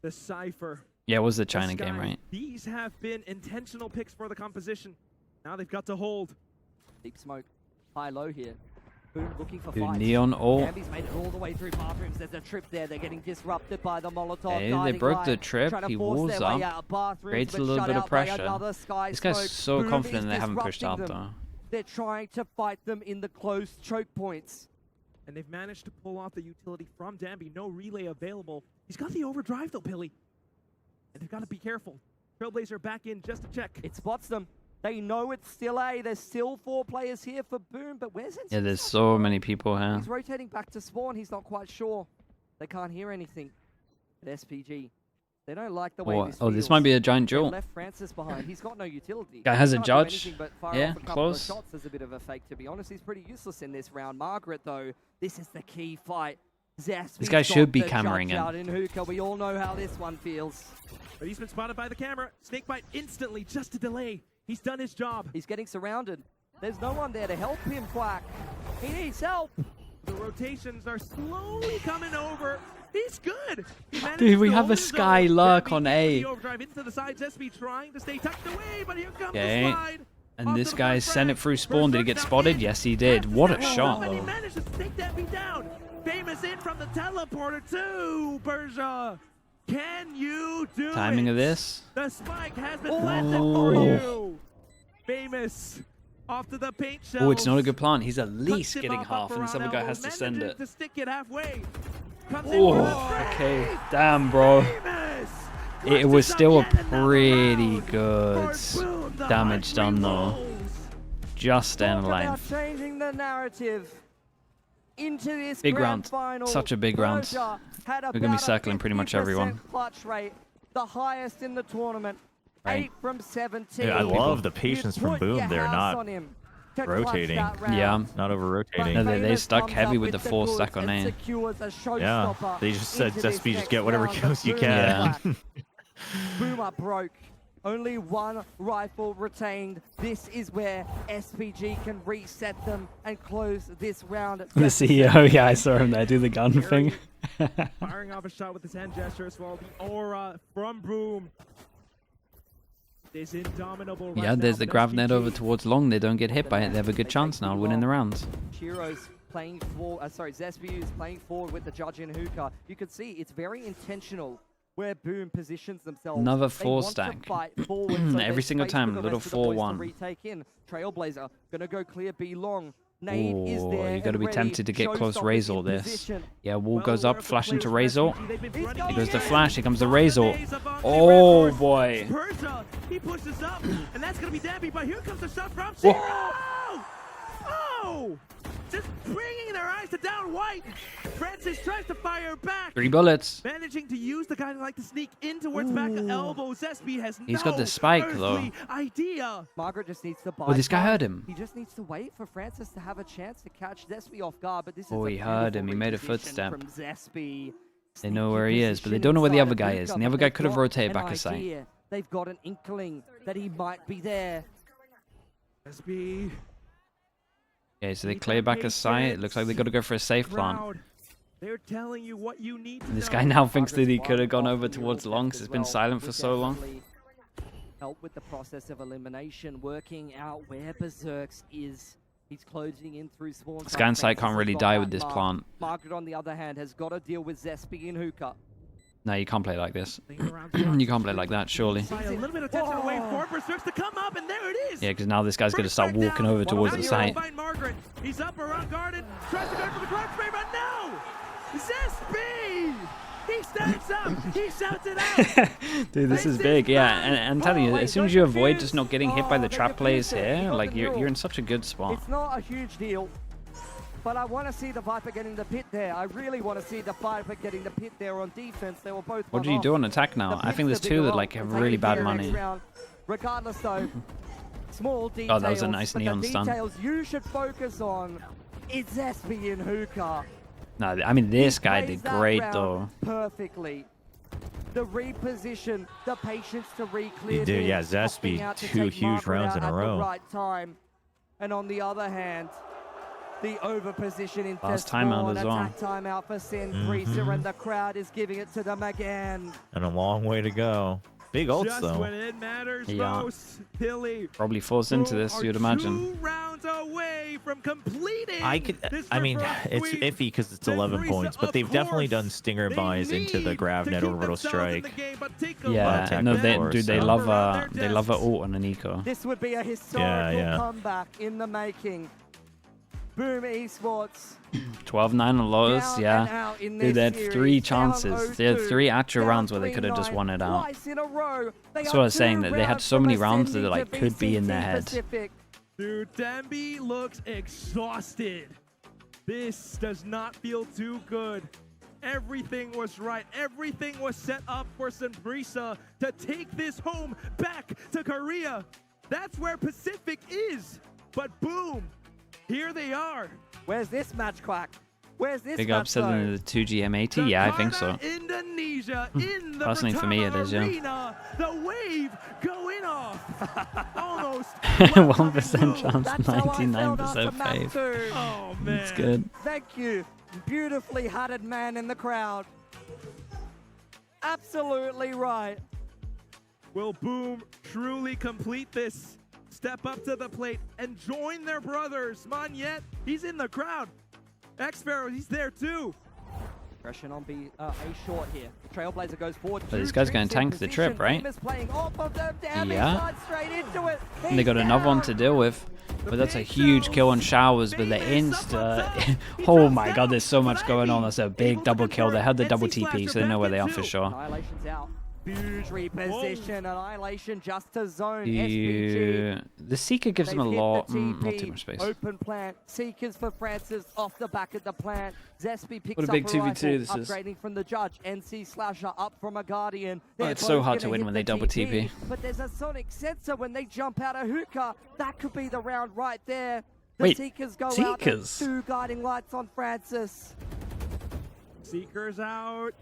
The Cypher. Yeah, it was the the China game, Sky. right? These have been intentional picks for the composition. Now they've got to hold. Deep smoke. High-low here. Boom looking for Dude, fights. Neon ult. Danby's made it all the way through bathrooms. There's a trip there. They're getting disrupted by the Molotov. Hey, they guiding broke the light, trip. trying to He force walls their way up, out of bathrooms, creates a but little shut bit of out by pressure. another Sky This guy's smoke. so Boom confident is they haven't pushed out disrupting them. though. They're trying to fight them in the close choke points. And they've managed to pull off the utility from Danby. No relay available. He's got the overdrive though, Pilly. And they've got to be careful. Trailblazer back in just to check. It spots them. They know it's still A. There's still 4 players here for Boom, but where's it? Yeah, there's so many people here. He's rotating back to spawn. He's not quite sure. They can't hear anything. But SPG, they don't like the way this Oh, this feels. might be a giant They duel. left Francis behind. He's got no utility. Guy has He a can't do judge. anything but fire Yeah, off a couple close. of shots as a bit of a fake, to be honest. He's pretty useless in this round. Margaret, though, this is the key fight. Zest, This guy should be cammering him. out in hookah. We all know how this one feels. But he's been spotted by the camera. Snakebite instantly, just a delay. He's done his job. He's getting surrounded. There's no one there to help him, Quack. He needs help. The rotations are slowly coming over. He's good. He manages Dude, we to have a hold his Sky own. Lurk Zesby on gets A. the overdrive into the side. Zesby trying to stay tucked away, but here comes Okay. the slide. And Off this to the guy first sent it frag. through spawn. Did he get Berserk's spotted? in. Yes, he did. What a shot, And he though. managed to take that beat down. Famous in from the teleporter too, Berja. Can you do Timing it? of this. The spike has been planted for Oh. you. Famous off to the paint shells. Oh, it's not a good plant. He's at Cuts least him getting off half, up and this other around guy elbow, has to send manages it. to stick it halfway. Comes in for the Oh, frag. okay. Damn, bro. Famous. It was Clutches still a up yet another pretty round. good For Boom, the damage hunt done, though. rolls. Just staying Talk about alive. changing the narrative into this Big grand round. final. Such a big round. Berja had We're gonna be about a circling pretty much 50% everyone. Clutch rate, the highest in the tournament. Right. 8 from 17. Yeah, I love the You'd patience from put Boom. your They're house not on him to clutch rotating. that round. Yeah. not over But rotating. No, they Famous stuck comes heavy up with the the 4 goods stack on and A. secures a Yeah, showstopper they just said, into this Zesby, just next get whatever round. kills you Boom can. Yeah. Boomer broke. Only 1 rifle retained. This is where SPG can reset them and close this round. At The 7-7. CEO, yeah, I saw him there do the gun thing. Firing off a shot with his hand gesture as well. The aura from Boom. This indomitable rush Yeah, there's now the from grav net over SPG. towards long. They don't get hit by it. They have a good chance now of winning the round. Chiro's playing for, Zesby is playing forward with the judge in hookah. You can see it's very intentional where Boom positions themselves. Another They 4 want to stack. fight forward so Every there's single space time, for the little rest of the boys to 4-1. retake in. Trailblazer gonna go clear B long. Nade is there. You got to be and tempted to ready. get close Showstoppers Razor in this. position. Yeah, wall Well goes up, worked flash into plays for Razor. SPG. They've been He's running going Here goes the in. flash, here comes the On Razor. maze above the Oh red boy. Persia, he pushes up, and that's gonna be Dampy, but here comes the shot from Whoa. Zero! Oh! Just bringing their eyes to down white. Francis tries to fire back. 3 bullets. Managing to use the guy to like to sneak in towards back elbow. Zesby has He's no got the spike, though. earthly idea. Margaret just needs to buy. Oh, this guy time. heard him. He just needs to wait for Francis to have a chance to catch Zesby off guard. But this is Oh, a he heard beautiful him. He made a reposition footstep. From Zesby. They know Sneaky where he is, but they position don't know where the inside other of guy Luka, is. And the but other guy they've could have got rotated an back a sight. idea. They've got an inkling that he might be there. Zesby. Okay, so they Keep clear that back a sight. It looks like they got to go for a safe plant. Crowd. They're telling you what you need to And this know. guy now thinks that he Margaret's could have gone wild over off the towards middle long depth because as it's been well silent for would so long. definitely help with the process of elimination, working out where Berserk's is. He's closing in through spawn. Scan sight can't Francis has really got die that with this mark. plant. Margaret, on the other hand, has got to deal with Zesby and hookah. No, you can't play like this. Playing around You can't play like that, surely. by a little bit of tension away for Berserk's to come up, and there it is. Yeah, because now this guy's going to First start strike walking down. over towards Now the you site. find Margaret. He's up around guarded. Tries to go for the crowd spray, but no! Zesby! He stands up. He shouts it out. Dude, this is big, yeah. And I'm telling you, as soon as you avoid just not getting hit by the trap plays here, like you're in such a good spot. It's not a huge deal, but I want to see the Viper getting the pit there. I really want to see the Viper getting the pit there on defense. They were both. What do you do on attack now? I think there's 2 that like have really bad money. Regardless, though, small details. Oh, that was a nice but neon the stun. details you should focus on is Zesby and hookah. No, I mean this guy Plays did that great round though. Perfectly. The reposition, the patience to re-clear. He did, yeah, things, opting Zesby, out to 2 take huge Margaret rounds out in a at the row. right time. And on the other hand, the over-position in Last timeout as well. attack timeout for Sandreeser, and the crowd is giving it to them again. And a long way to go. Big ults, Just though. when it matters Yeah. most, Billy. Probably forced into who this, are you'd imagine. 2 rounds away from completing. I mean, it's iffy because it's 11 points, but they've definitely done stinger buys into the Gravnet orbital strike. Yeah, attack, no, of they course, dude, they so- love a ult on an eco. This would be a historical yeah. comeback in the making. Boom Esports. 12-9 on Lotus, down and yeah. out in Dude, they had this 3 series, down chances. They had 0-2, 3 actual down rounds where they could have just 3-9, won it out. twice in a row. They That's are what I was saying, 2 that they had rounds so from many rounds that ascending like to could be in their VCT head. Pacific. Dude, Demby looks exhausted. This does not feel too good. Everything was right. Everything was set up for Sunbrisa to take this home back to Korea. That's where Pacific is. But boom, here they are. Where's this match, Quack? Where's this Big match, upset though? in the 2GM80? Yeah, I think so. Jakarta, Indonesia, in the Personally, for me, it is, yeah. arena. The wave going off. Almost. 1% chance, That's how I felt 99% after map fave. 2. Oh, man. It's good. Thank you. Beautifully hatted man in the crowd. Absolutely right. Will Boom truly complete this? Step up to the plate and join their brothers. Monyet, he's in the crowd. X-Pharaoh, he's there too. Pressure on A short here. Trailblazer goes forward. But this guy's going to tank the trip, right? Playing off of them, down Yeah. straight into it. And they got another one to deal with. But that's a huge kill on Showers, but the insta... oh my god, there's so much going on. That's a big double kill. They had the double TP, so they know where they are for sure. Annihilation's out. Huge reposition. Annihilation just to zone. SPG. The Seeker gives them a They've hit lot, the not TP, too much space. Open plant. Seekers for Francis off the back of the plant. Zespi picks What a up big a 2v2 rifle, this is. upgrading from the judge. NC Slasher up from a Guardian. Oh, They're it's so both hard to gonna win hit when the they double TP. But there's a sonic sensor when they jump out of hookah. That could be the round right there. The Wait, Seekers go Seekers? out. 2 guiding lights on Francis. Seekers out.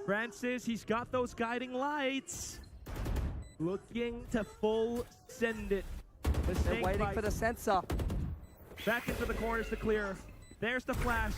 Francis, he's got those guiding lights. Looking to full send it. The They're snake waiting bite. for the sensor. Back into the corners to clear. There's the flash.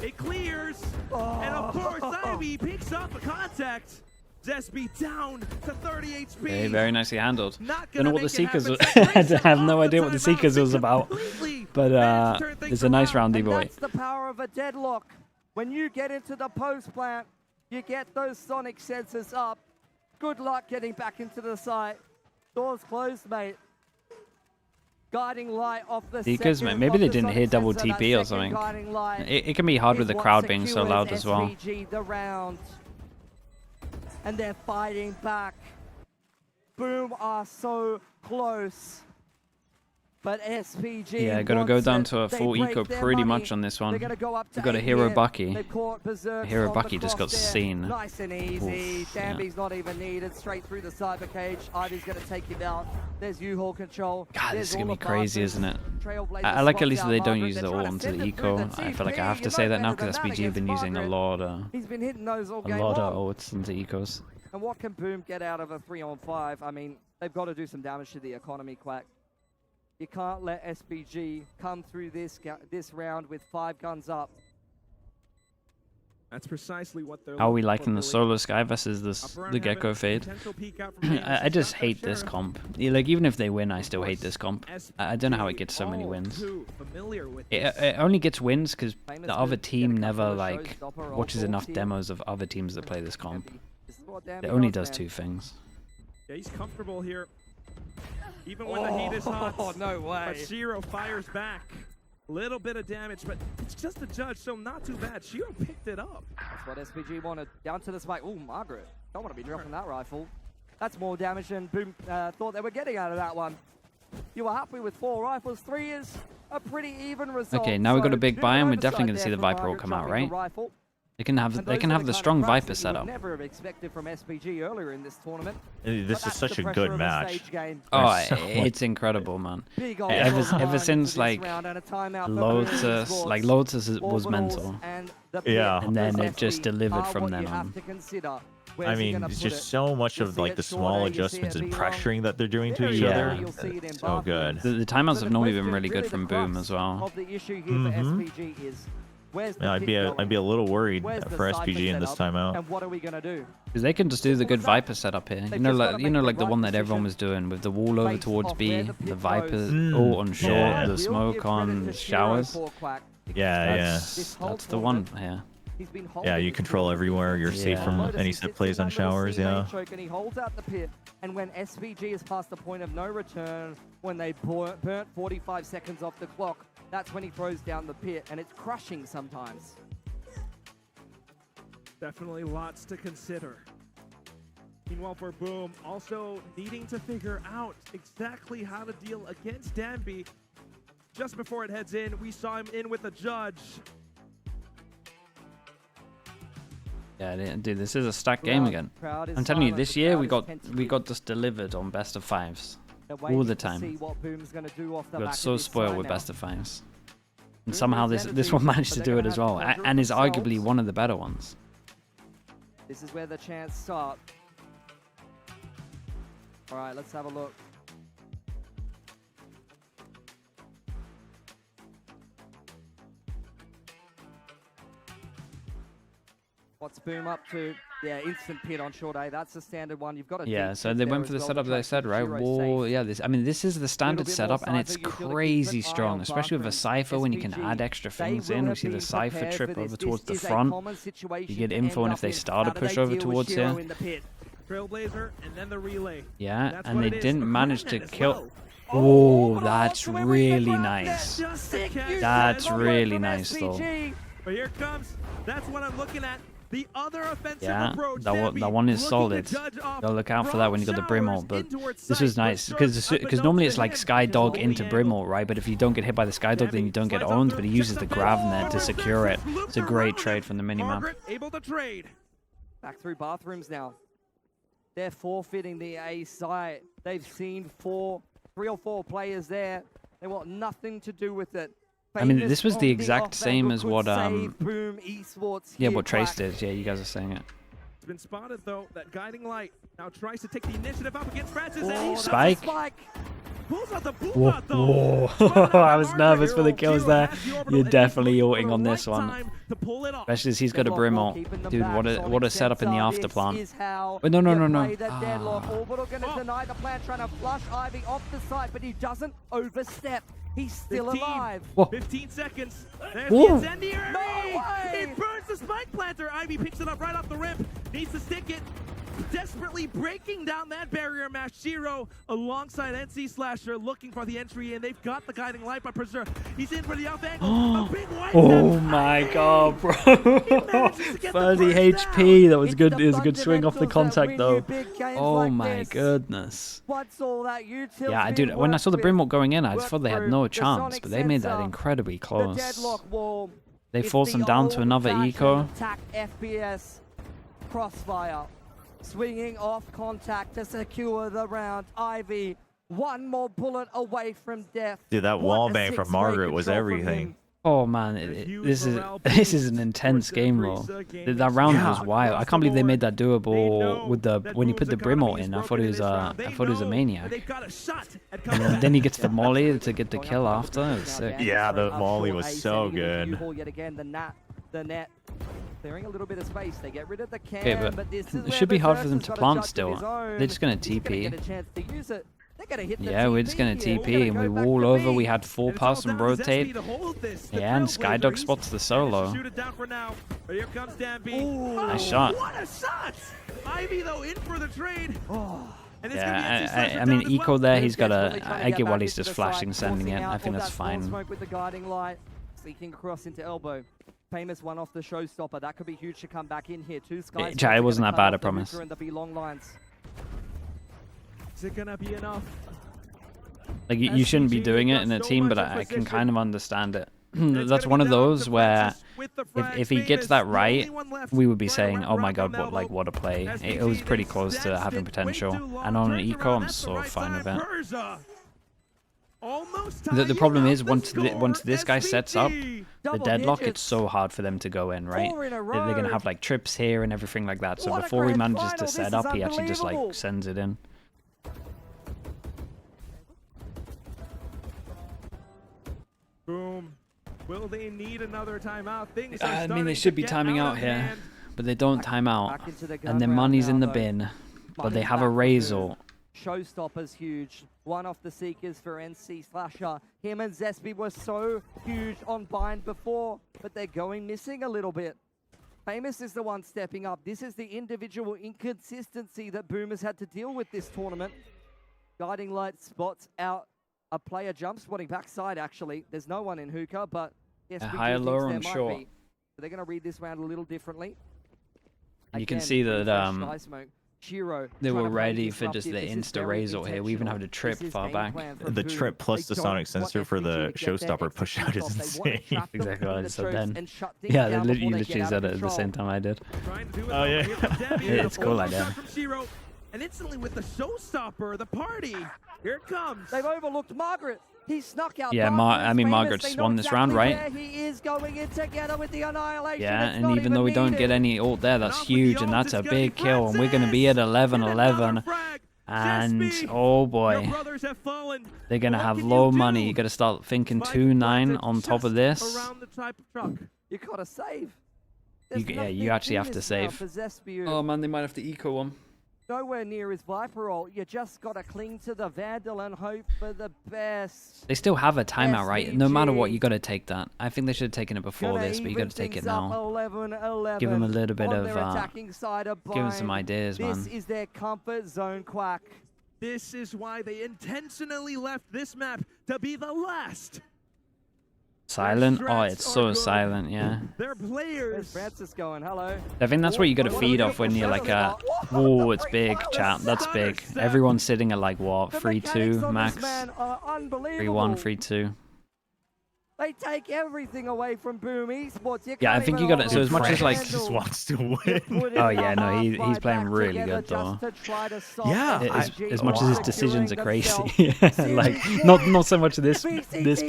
It clears. And of course, Ivy picks up a contact. Zespi down to 30 HP. Very, very nicely handled. Not Don't know gonna what the make it Seekers happen. I have no Off the idea what the timeout. Seekers was about. Completely But managed to turn things it's a nice around. round either And way. that's the power of a deadlock. When you get into the post plant, you get those sonic sensors up. Good luck getting back into the site. Doors closed, mate. Guiding light off the Seekers, second maybe of they the didn't sonic hear double sensor. That TP or second something. guiding light It can be hard with is the what crowd being so secures loud as well. SPG the round. And they're fighting back. Boom are so close. But SPG Yeah, gotta go wants down it. to a They full break eco their pretty money. much on this one. They're gonna go up to We've got a 8 hero here. Bucky. They've caught berserks Hero on the Bucky just cross got there. seen. Nice and easy. Oof, yeah. Damby's not even needed. Straight through the cyber cage. Ivy's gonna take him out. There's U-Haul control. God, There's this is gonna all be the crazy, passes. isn't it? Trailblazer I like at spots least out they don't Margaret. use They're it all trying to onto send the it through eco. the I feel like I have TP. to say that now You know because better SPG than have been that using a against lot Margaret. He's been hitting those all game of long. ults into ecos. And what can Boom get out of a 3-on-5? I mean, they've got to do some damage to the economy, Quack. You can't let SPG come through this round with 5 guns up. That's precisely what they're How are we looking liking for, the Billy. solo sky versus Up around the have Gecko a fade? potential peek out from I Hayes. just Got hate that this sheriff. comp. Yeah, like even if they win, I still hate this comp. I don't know how it gets so many all wins. too familiar with It this. only gets wins because Famous the other Boom, team get a couple never of like showstopper watches all enough team. demos of other teams that play this comp. This is what Danby It only does, does man. 2 things. Yeah, he's comfortable here. Even when the heat is hot. Oh, no way. But Shiro fires back. Little bit of damage, but it's just a judge, so not too bad. Shiro picked it up. That's what SPG wanted. Down to the spike. Ooh, Margaret. Don't want to be dropping that rifle. That's more damage than Boom thought they were getting out of that one. You were happy with 4 rifles. 3 is a pretty even result. Okay, now we've got a big bit of buy, an and we're definitely oversight gonna see there the from Viper all Margaret come out, dropping the right? rifle. They can have And they those can are have the kind of strong cracks Viper that you would setup. never have expected from SPG earlier in this tournament. This But is that's such the a pressure good of match. stage game. Oh, There's so it's incredible, man. Big Ever- old ever line since, into this like, round and a timeout for Lotus, Boom like Esports. Lotus was Orbitals mental. and the Yeah. pit And then of it just SPG delivered are from what then you have on. to consider. I Where's he mean, gonna it's put just it? so much You'll of see like it the shorter, small you'll see it adjustments and be long. pressuring that they're doing to Very each Yeah. other. rarely you'll see it in So Bathurst. good. The timeouts So have the normally been question, really good really from the Boom crux as well. Of the issue here for SPG is where's the Yeah, pit going? I'd be a little worried Where's the for cypher SPG in this setup? timeout. And what are we gonna do? Because they can just do the good Viper setup here. They've You know, just gotta like make the like the right one that everyone decision was doing with the wall over based towards off B, where the the pit Viper goes. all on short, Yeah. the We'll smoke give on credit to Shiro showers. for Quack. Yeah, This whole That's the one tournament, here. he's been yeah. holding You this control tournament. everywhere. You're safe Yeah. from Lotus, any he set sits plays in on that little showers. C lane Yeah. choke and he holds out the pit. And when SPG is past the point of no return, when they burnt 45 seconds off the clock, that's when he throws down the pit, and it's crushing sometimes. Definitely lots to consider. Meanwhile, for Boom, also needing to figure out exactly how to deal against Danby. Just before it heads in, we saw him in with a judge. Yeah, dude, this is a stacked game again. I'm telling you, this year we got this delivered on best of fives all the time. We got so spoiled with best of fives, and somehow this one managed to do it as well, and is arguably one of the better ones. This is where the chance starts. All right, let's have a look. What's Boom up to? Yeah, instant pit on short A. That's the standard one. You've got a yeah. So they went for the setup that I said, right? Whoa, yeah. I mean, this is the standard setup, and it's crazy strong, especially with a cipher when you can add extra things in. We see the cipher trip over towards the front. You get info, and if they start a push over towards here. Trailblazer and then the relay. Yeah, and they didn't manage to kill. Oh, that's really nice. That's really nice, though. But here comes. That's what I'm looking at. The other offensive approach. That one is solid. Gotta look out for that when you got the brim ult. But this was nice because normally it's like Skydog into brim ult, right? But if you don't get hit by the Skydog, then you don't get owned. But he uses the grav there to secure it. It's a great trade from the minimap. Able to trade. Back through bathrooms now. They're forfeiting the A site. They've seen 3 or 4 players there. They want nothing to do with it. I mean, this was the exact same as what Boom Esports what Trace did. Yeah, you guys are saying it. It's been spotted though. That guiding light now tries to take the initiative up against Francis. Oh, Spike. Pulls out the Whoa, whoa. I was nervous for the kills there. You're definitely ulting on this one, especially as he's got a brim ult. Dude, what a setup in the after plant. Wait, no. Orbital gonna deny the plan, trying to flush Ivy off the side, but he doesn't overstep. He's still alive. 15 seconds. There's Whoa. the incendiary. No way. It burns the spike planter. Ivy picks it up right off the rip. Needs to stick it. Desperately breaking down that barrier match. Shiro alongside NC Slasher looking for the entry, and they've got the guiding light by Preserve. He's in for the off angle. A big white Oh my god, bro. 30 HP. That was good. It was a good swing off the contact though. Oh my goodness. Yeah, dude, when I saw the brim ult going in, I thought they had no chance, but they made that incredibly close. They forced him down to another eco. FPS crossfire. Swinging off contact to secure the round. Ivy, one more bullet away from death. Dude, that wallbang from Margaret was everything. Oh man, this is an intense game though. That round was wild. I can't believe they made that doable with when you put the brim ult in. I thought it was a maniac. And then he gets the molly to get the kill after. It was sick. Yeah, the molly was so good. The net. Clearing a little bit of space. They get rid of the cam, Okay, but it should be hard for them to plant still. They're just going to TP. Yeah, we're just going to TP and we wall over. We had 4 pass and rotate. Yeah, and Skydog spots the solo. Nice shot. What a shot! Ivy though in for the trade. Yeah, I mean, Eco there, he's got a... I get while he's just flashing, sending it. I think that's fine. With the guiding light, sneaking across into elbow. Famous one off the showstopper. That could be huge to come back in here. 2 skies. It wasn't that bad, I promise. And the long lines. Is it gonna be enough? Like, you shouldn't be doing it in a team, but I can kind of understand it. That's one of those where if he gets that right, we would be saying, oh my god, what a play. It was pretty close to having potential. And on an eco, I'm so fine with it. The problem is, once this guy sets up, the deadlock, it's so hard for them to go in, right? They're going to have like trips here and everything like that. So before he manages to set up, he actually just like sends it in. Boom. Will they need another timeout? I mean, they should be timing out here, but they don't time out. And their money's in the bin, but they have a Razor. Showstopper's huge. One off the Seekers for NC Slasher. Him and Zesby were so huge on bind before, but they're going missing a little bit. Famous is the one stepping up. This is the individual inconsistency that Boom has had to deal with this tournament. Guiding light spots out a player jump spotting backside, actually. There's no one in hookah, but yes, higher, lower, and short. So they're going to read this round a little differently. You can Again, see that Sky Smoke, Shiro they trying were to play ready for disruptive. just the This is insta very razor here. We even intentional. have the trip This is far game back. plan from The Boom. trip plus They the don't sonic want sensor for SPG the to get their showstopper push out is executions off. They want to insane. trap them Exactly what in I the said troops then. and shut things Yeah, down you before they literally get said out it of at the same control. time I did. Trying to do it Oh, yeah. Here comes Debbie. It's cool like Shot that. from Shiro. And instantly with the showstopper, the party. Here it comes. They've overlooked Margaret. He snuck out. Yeah, Dark I mean, Famous. Margaret's They know won this round, exactly right? where he is going in together with the Annihilation. Yeah, It's and not even though we don't needed. get any ult there, that's off with the huge, ult, and that's it's a gonna be big kill. And we're going to be at Francis. 11-11. Another frag. And, Zespi, oh your boy, brothers have fallen. they're going to What have can low you money. do? You got to start thinking Spike 2-9 planted on top of just this. Around the type of truck. You gotta save. Yeah, you actually have to save. Oh, man, they might have to eco one. nowhere near his Viper roll. You just gotta cling to the Vandal and hope for the best. They still have a timeout, right? No matter what, SPG. you got to take that. I think they should have taken it before Gonna this, but you even got to take it things up now. 11-11 Give 'em a little bit on of, their attacking side of Give them some Blind. ideas, This man. is their comfort zone, Quack. This is why they intentionally left this map to be the last. Silent? Oh, strats it's are so good. silent, yeah. Their There's players. Francis going, hello. I think that's what you got to feed off when you're like a... Whoa, it's big, chat. That's big. Everyone's sitting at like, what, The mechanics 3-2 on max? this man are 3-1, unbelievable. 3-2. They take everything away from Boom Esports. Yeah, I think you gotta- so as much as, like- just wants to win. Oh, yeah, no, he's playing really good, though. Yeah, As much as his decisions are crazy. Like, not so much this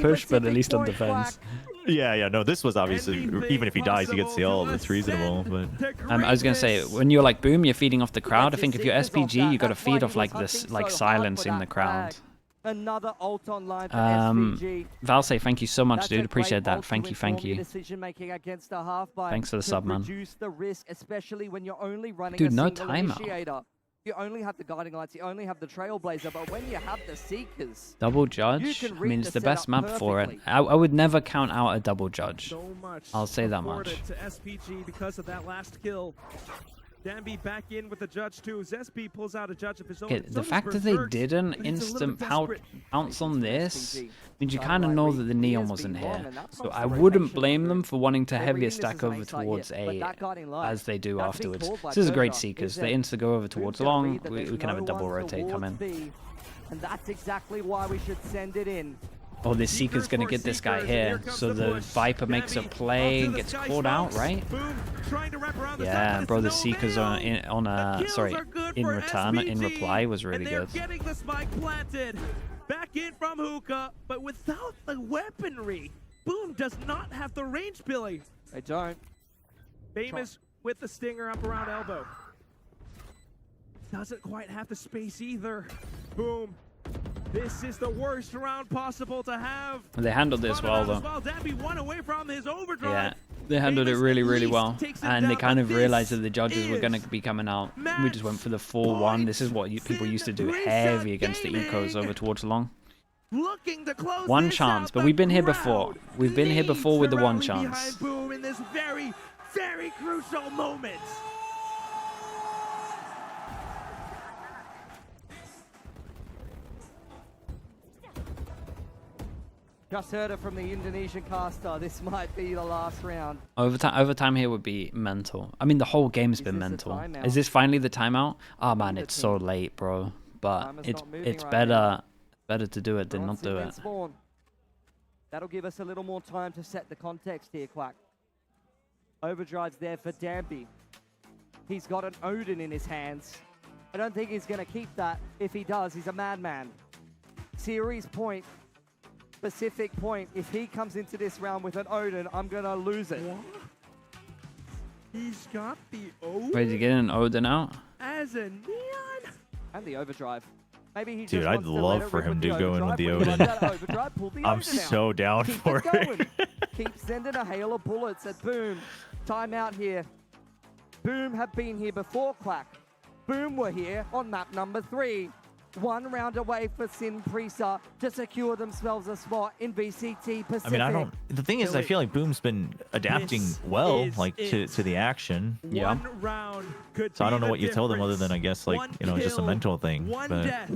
push, but at least on defense. Yeah, no, this was obviously, even if he dies, he gets the ult. It's reasonable, but... I was gonna say, when you're like Boom, you're feeding off the crowd. I think if you're SPG, you gotta feed off like this, like silence in the crowd. Another ult online for SPG. Valse, thank you so much, That's dude. a Appreciate great that. ult to Thank inform you. your decision-making against a half-bite Thanks for the to sub, man. reduce the risk, especially when you're only running Dude, a no single timeout. initiator. You only have the guiding lights, you only have the trailblazer, but when you have the seekers, Double You judge? can I read mean, the it's the best setup map for it. perfectly. I would never count out a double judge. So much I'll say that afforded much. to SPG because of that last kill. Danby back in with the judge too. Zespi pulls out a judge of his own. Okay, So the does fact that they Berserk, didn't but he's a little instant desperate. pounce on this SPG. means you Done kind of right know read. that the He neon has wasn't been here. wrong, and that So prompts I the wouldn't rotation blame of them Boom. for wanting to They're heavier reading this stack as an over A-side towards hit, but A that guiding light, as they do that's been afterwards. called by This is a great Berger. seekers. Is They that insta go over Boom's towards gonna long. read that We there's can have a no double one rotate come towards in. B, and that's exactly why we should send it in. Oh, this Seeker's gonna get this guy here. So the Viper makes a play and gets caught out, right? Yeah, bro, the Seekers in return, in reply was really good. Getting the spike planted. Back in from hookah, but without the weaponry. Boom does not have the range, Billy. They don't. Famous with the stinger up around elbow. Doesn't quite have the space either. Boom. This is the worst round possible to have. They handled this well, though. Danby one away from his overdrive. Yeah, they handled it Famous really, at really least well. takes it And they down, kind but of realized this that the judges were going to is be coming out. We just went for the match 4-1. This is what point. people used to do Reset heavy against the gaming. ecos over towards long. Looking to close One this chance, out, but the we've been here before. crowd We've been here before with the one needs to rally chance. behind Boom in this very, very crucial moment. Just heard it from the Indonesian caster. This might be the last round. Overtime here would be mental. I mean, the whole game's been this the mental. timeout? Is this finally the timeout? Oh man, the it's so team. late, bro. But Time is it's not moving right better to do it than Once not do again, it. Spawn. That'll give us a little more time to set the context here, Quack. Overdrive's there for Danby. He's got an Odin in his hands. I don't think he's going to keep that. If he does, he's a madman. Series point, specific point. If he comes into this round with an Odin, I'm going to lose it. What? He's got the O Wait, you get an Odin out? as a neon? And the Overdrive. Maybe he Dude, just I'd wants to let love it for rip him with to go in with the When he Odin. runs out of Overdrive, pull the I'm Odin out. so down Keep for it going. Keep sending a hail of bullets at Boom. Timeout here. Boom have been here before, Quack. Boom were here on map number 3. 1 round away for Sin Prisa to secure themselves a spot in VCT Pacific. I mean, I don't... The thing is, I Billy, feel like Boom's been adapting this well, is like, to it. the action. Yeah. One round could So I be don't know the what you tell them other than, I guess, like, One you know, just a kill, mental thing. One But death.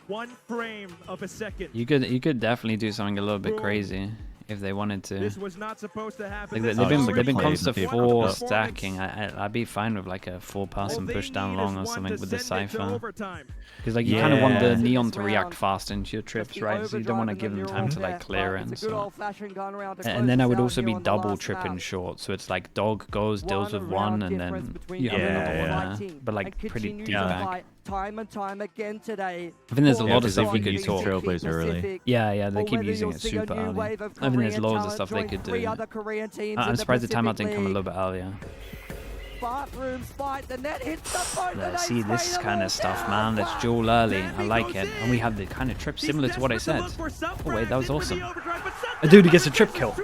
1 frame of a second. You could definitely do something a little bit crazy if they wanted to. This was not supposed to happen. Like This is they've been played close to the 4 performance. stacking. I'd be fine with like a 4-person All push they down need long is or one something to with the send it to Cypher. overtime. Because like you kind of want the Yeah. Neon to This react round, fast into your trips, the right? So you don't want to overdrive give them and the time to neural like death, clear but it and it's a good so. old-fashioned gun round to And close then I us would out also here be on the double last tripping map. short. So it's like dog goes, deals with one, and difference then between you have Arena another one Yeah. there. fighting But like and pretty continue deep to back. fight time and time again today. I think there's a For lot of the stuff you side could being talk. Trailblazer early. Pacific, Yeah, they or keep whether using you'll it see a super new early. wave of I think there's Korean loads of talent stuff they join could 3 do. other Korean teams in I'm the surprised the timeout Pacific didn't come a League. little bit earlier. Bathrooms fight, the net hits the boat, and Yeah, they see this spray them kind all of stuff, down. man. Let's duel early. I like it. And we have the kind of trip similar to what I said. Oh wait, that was awesome. Dude, he gets a trip kill.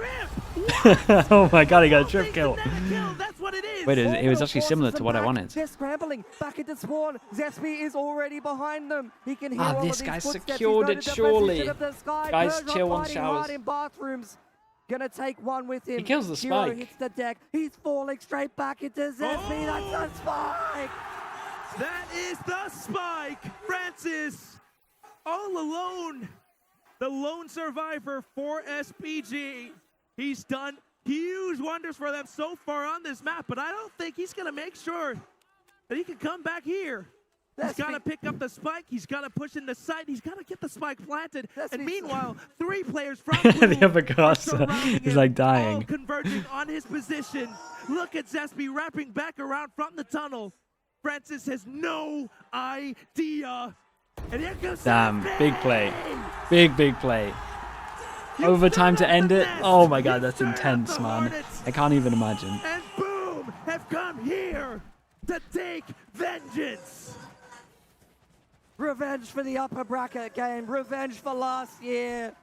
Oh my god, he got a trip kill. Wait, it was actually similar to what I wanted. They're scrambling back into spawn. Zespi is already behind them. He can hear Ah, all this of guy these footsteps. secured He's it, noted the surely. position of the Sky. Guys, Bergeron chill on fighting showers. hard in bathrooms. Gonna take one with him. He kills the Hero spike. hits the deck. He's falling straight back into Zespi. That's the spike. That is the spike. Francis, all alone. The lone survivor for SPG. He's done huge wonders for them so far on this map, but I don't think he's going to make sure that he can come back here. He's got to pick up the spike. He's got to push in the site. He's got to get the spike planted. And meanwhile, 3 players from The other Blue guy are surrounding is him, like all dying. converging on his position. Look at Zespi wrapping back around from the tunnel. Francis has no idea. And here comes Damn, Zespi! big play. Big play. Overtime to end it. Oh my god, that's intense, man. I can't even imagine. And Boom have come here to take vengeance. Revenge for the upper bracket game. Revenge for last year.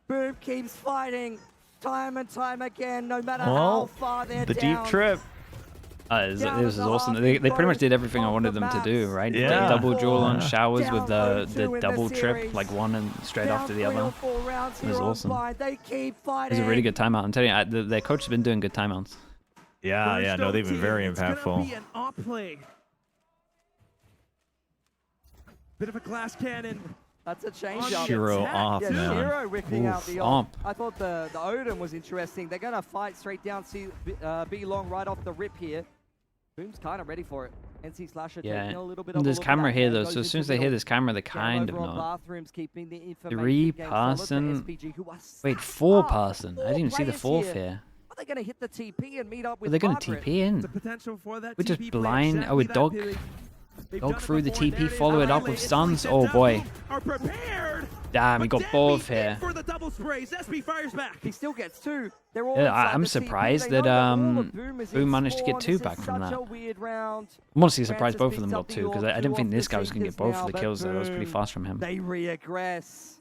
Boom keeps fighting time and time again, no matter how Well, far they're the down. deep trip. This was awesome. They pretty much did everything I wanted them to do, right? The Yeah. double duel on showers Down with the 0-2 in double the trip, series. like one and straight Down after the 3 or other. 4 rounds It was here on awesome. Blind. They keep It fighting. was a really good timeout. I'm telling you, their coach has been doing good timeouts. Yeah, no, they've been very It's gonna impactful. be an off play. Bit of a glass cannon. That's a change up. Shiro off, Yeah, man. Shiro whipping out Oof, the omp. I thought the Odin was interesting. They're going to fight straight down B long right off the rip here. Boom's kind of ready for it. NC Slasher taking Yeah. a little bit of a There's look at camera that. here Man though, goes so as soon into as they hear middle. this camera, they Down kind of over on know. Bathrooms, keeping the information Three game solid for person? SPG, who are Wait, stacked 4 up. person. I 4 didn't even see the players 4th here. here. Are they going to hit the TP and meet up But with they're gonna Margaret? TP in. The potential for that We just TP play, blind- exactly oh, with that dog- pivot. They've dog done it through the before, and TP, there it is. follow it up Riley with is stuns. sent Oh, down. boy. Boom are prepared. Damn, he But got Debbie both in here. for the double sprays. SB fires back. He still gets 2. They're all Yeah, inside I'm the TP. surprised They that, know all of Boom is in managed to get spawn. 2 This back is from such that. a weird round. I'm honestly surprised Francis both of them picks got up the 2 because all I didn't two think off this the guy was gonna get Seekers both now, of the but kills though. That was pretty Boom, fast from him. They regress.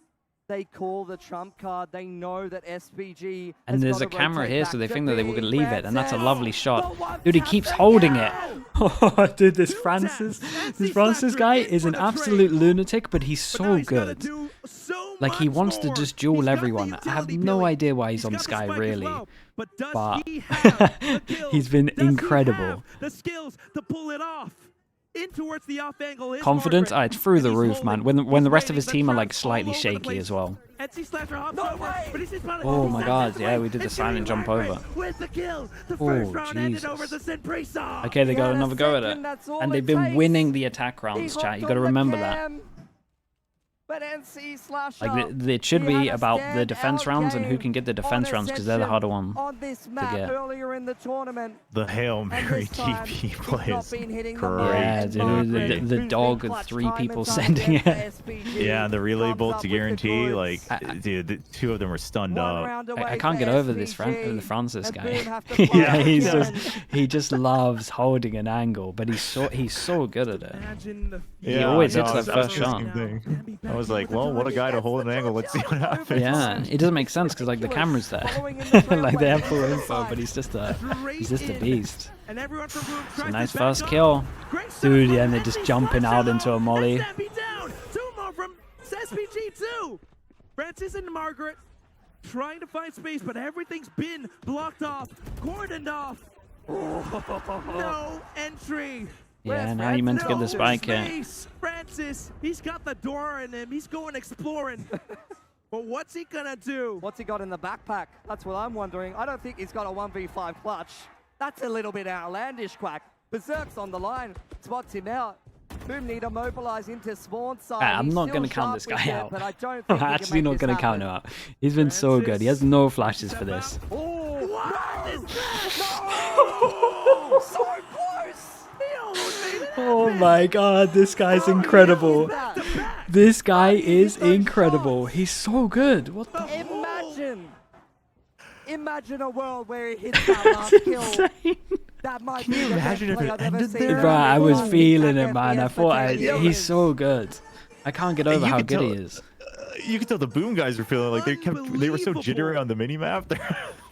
They call the trump card. They know that SPG. And has there's a gotta camera rotate here, back so they to think that they were B. gonna leave it, and that's a Francis, lovely shot. the one Dude, he tap keeps and holding it. go! Oh, dude, this Two Francis, taps. this NC Francis Slasher guy in is for an the absolute trade. lunatic, but he's But now so he's gotta good. do so Like he much wants to more. just He's duel got the everyone. I have utility no billing. idea why he's on got this the guy, spike as really. well. But does But he have the kills? he's been Does he incredible. have the skills to pull it off? In towards the off angle is Confidence, Margaret. it's through And the he's roof, holding. man. When the rest of He's his waiting. team are The like traps slightly all over the shaky place. as well. NC Slasher hops No over, way. but he's just about to Oh get my his God, steps yeah, away. we did the It's silent Jimmy jump Margaret over. with the kill. The Oh, first round ended Jesus. over the Sin Prisa. Okay, they He got had a another go at second, it. that's all And it they've been takes. winning the attack He rounds, chat. hopped You gotta on the remember that. cam, But NC Slasher. Like, it should he had be a about the defense standout rounds and who game can get the on defense rounds because they're the Ascension harder one. on this map get. earlier in the tournament. The Hail And Mary this time, TP he's play not is been hitting the great. mark. Yeah, And dude, Margaret, the who's dog been with clutch 3 time people and time sending again it. for SPG. Yeah, and the relay Comes bolt up to with the guarantee, goods. like, dude, the 2 of them were stunned One up. round I away can't for get over this SPG, the Francis and guy. Boom have to Yeah, fight he's again. he just loves holding an angle, but he's so good at it. Imagine the He always no, hits that I first was shot. thinking the same thing. I was like, well, what a guy to hold an angle. Let's see what happens. Yeah, it doesn't make sense because like the camera's there, Following in the like they have trailblazers full on the info, side. but he's just a Straight in. beast. And everyone from Boom It's a tries nice to back first up. kill. Great stuff Dude, from yeah, and they're just NC jumping out Slasher. into a molly. And Stampy down. 2 more from SPG 2. Francis and Margaret trying to find space, but everything's been blocked off, cordoned off. No entry Yeah, now you meant to get the spike here. Francis, he's got the door in him. He's going exploring. But what's he gonna do? What's he got in the backpack? That's what I'm wondering. I don't think he's got a 1v5 clutch. That's a little bit outlandish, Quack. Berserk's on the line, spots him out. Boom need to mobilize into spawn side. I'm not going going to count this guy out. But I don't I'm think actually not going to count him out. He's been so good. He has no flashes for this. Oh, what is that? No! So close! He almost made it Oh happen. my god, this guy's incredible. Back to back. This guy is incredible. He's so good. What the? Imagine a world where he hits that last That's kill. insane. That might Can be you the best imagine if play it I've ever ended seen. there? Bro, I was Around feeling that it, man. I FPS thought for 10 years. he's so good. I can't get over You how could good he tell- is. You could tell the Boom guys were feeling like they were so jittery Unbelievable. on the mini map.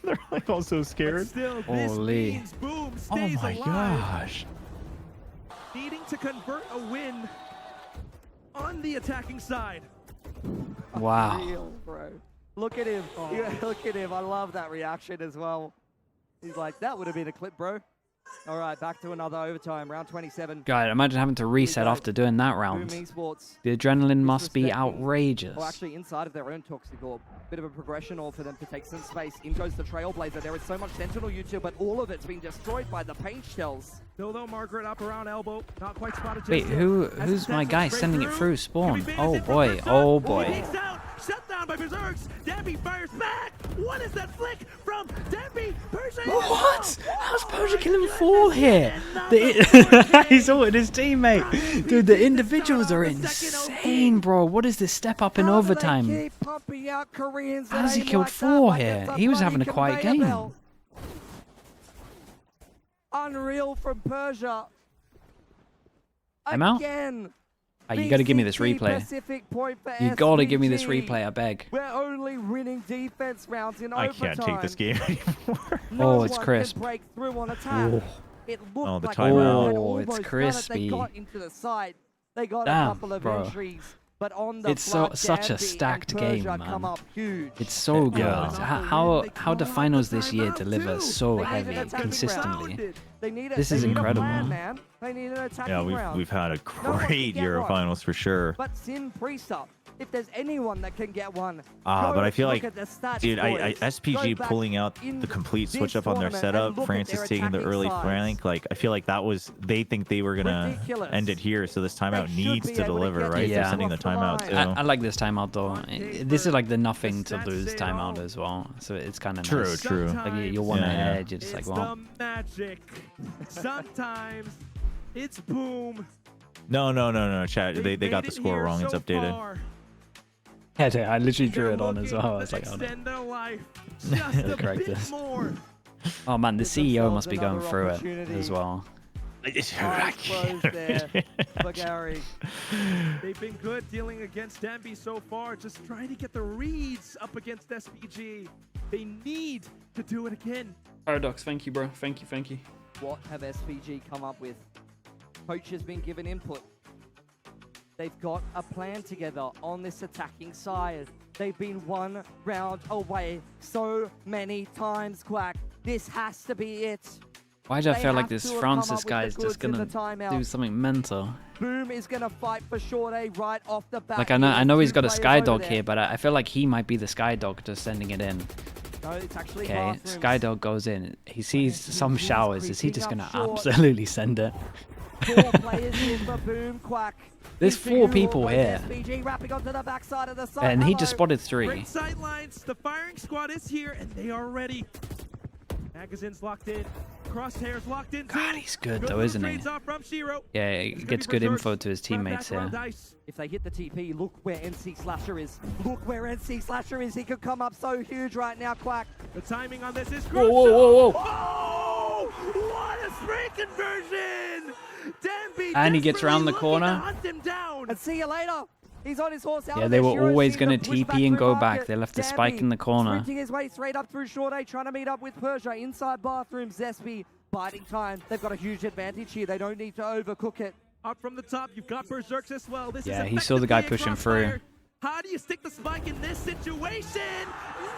They're like all so But scared. still, this Holy. means Boom Oh stays my alive. gosh. Needing to convert a win on the attacking side. Wow. Real, bro. Look at him. Yeah, look at him. I love that reaction as well. He's like, that would have been a clip, bro. All right, back to another overtime, round 27. God, imagine having to reset go. after doing that Boom round. Esports. The adrenaline must be Disrespecting- outrageous. Or actually inside of their own toxic orb. Bit of a progression all for them to take some space. In goes the Trailblazer. There is so much Sentinel util, but all of it's being destroyed by the paint shells. Still though, Margaret up around elbow. Not quite spotted just Wait, yet. who's my guy sending it through spawn? Oh boy, oh boy. Peeks out, shut down by Berserks. Demby fires back. What is that flick from Demby? Persia. What? How's Persia killing 4 here? He's ulted his teammate. Dude, the individuals are insane, bro. What is this step up in How do they overtime? keep pumping out Koreans that How's he aim killed like that 4 like here? it's a He was bloody having a quiet conveyor game. belt? Unreal from Persia. I'm out. Again. Oh, you gotta give me this BCT replay. Pacific point for You gotta give me this SPG. replay, I beg. We're only winning defense rounds in I overtime. can't take this game anymore. No Oh, it's one crisp. Can break through on attack. Oh. It looked Oh, the like timeout. they had Oh, it's almost done it. crispy. They got into the side. They got Damn, a couple of bro. entries. But on the It's flood, such a Danby stacked and game, Persia man. come up huge. It's so good. Yeah. How do finals this year deliver so They need heavy an attacking consistently? round. They need This they is need incredible. A plan, man. They need an attacking Yeah, round. we've had a one can great get year of one. finals for sure. But Sin Priester, if there's anyone that can get one, But I feel look like, at the stats, dude, boys. SPG Go back pulling out in the complete this switch up on their tournament and setup, look at Francis their taking the attacking early sides. flank, like I feel like that was they think they were gonna Ridiculous. end it here, so this timeout They should needs be to able to deliver, get right? this They're one sending the off the timeout line. too. I like this timeout though. This is like the nothing to lose timeout as well, so it's kind of True, nice. true. Like you want Yeah, yeah. ahead, you're just like, It's well, the magic. Sometimes it's Boom. No, chat. They made got the it score here wrong. It's so updated. far. yeah, I literally drew They're it on as looking well. I to was like, oh no. extend their life just a Correct bit this. more. Oh man, the Give CEO themselves must be going another through it opportunity. as well. Eyes closed there for Gary. They've been good dealing against Demby so far, just trying to get the reads up against SPG. They need to do it again. Paradox, thank you, bro. Thank you. What have SPG come up with? Coach has been given input. They've got a plan together on this attacking side. They've been 1 round away so many times, Quack. This has to be it. Why do I They feel like have this to have Francis come up with guy the is just goods in gonna the timeout. do something mental? Boom is going to fight for Short A right off the bat. Like He I has know he's 2 got a players Sky over Dog there. here, but I feel like he might be the Sky Dog just sending it in. No, it's actually Okay, Bathrooms. Sky Dog goes in. He sees some showers. Is he just creeping gonna up short. absolutely send it? 4 players in for Boom, Quack. There's Into 4 you, people almost here, SPG wrapping onto the backside of the side. and he just Hello. spotted 3. Great sight lines. The firing squad is here, and they are ready. Magazine's locked in. Crosshairs locked in. God, too. he's good Good though, little isn't he? trades off from Shiro. Yeah, It's he gonna gets be good Berserks. info to his Grab teammates that round here. dice. If they hit the TP, look where NC Slasher is. Look where NC Slasher is. He could come up so huge right now, Quack. The timing on this is Whoa, crucial. whoa, whoa, whoa! Oh, what a spray conversion! Demby And he gets desperately round the looking corner. to hunt him down. And see you later. He's on his horse out Yeah, of they there. were Shiro's always seen gonna the push TP and through go back. market. They left the spike Demby in the corner. sprinting his way straight up through Short A, trying to meet up with Persia inside bathroom. Zespi biding time. They've got a huge advantage here. They don't need to overcook it. Up from the top, you've got Berserks as well. This Yeah, is he saw the guy effectively a pushing through. crossfire. How do you stick the spike in this situation?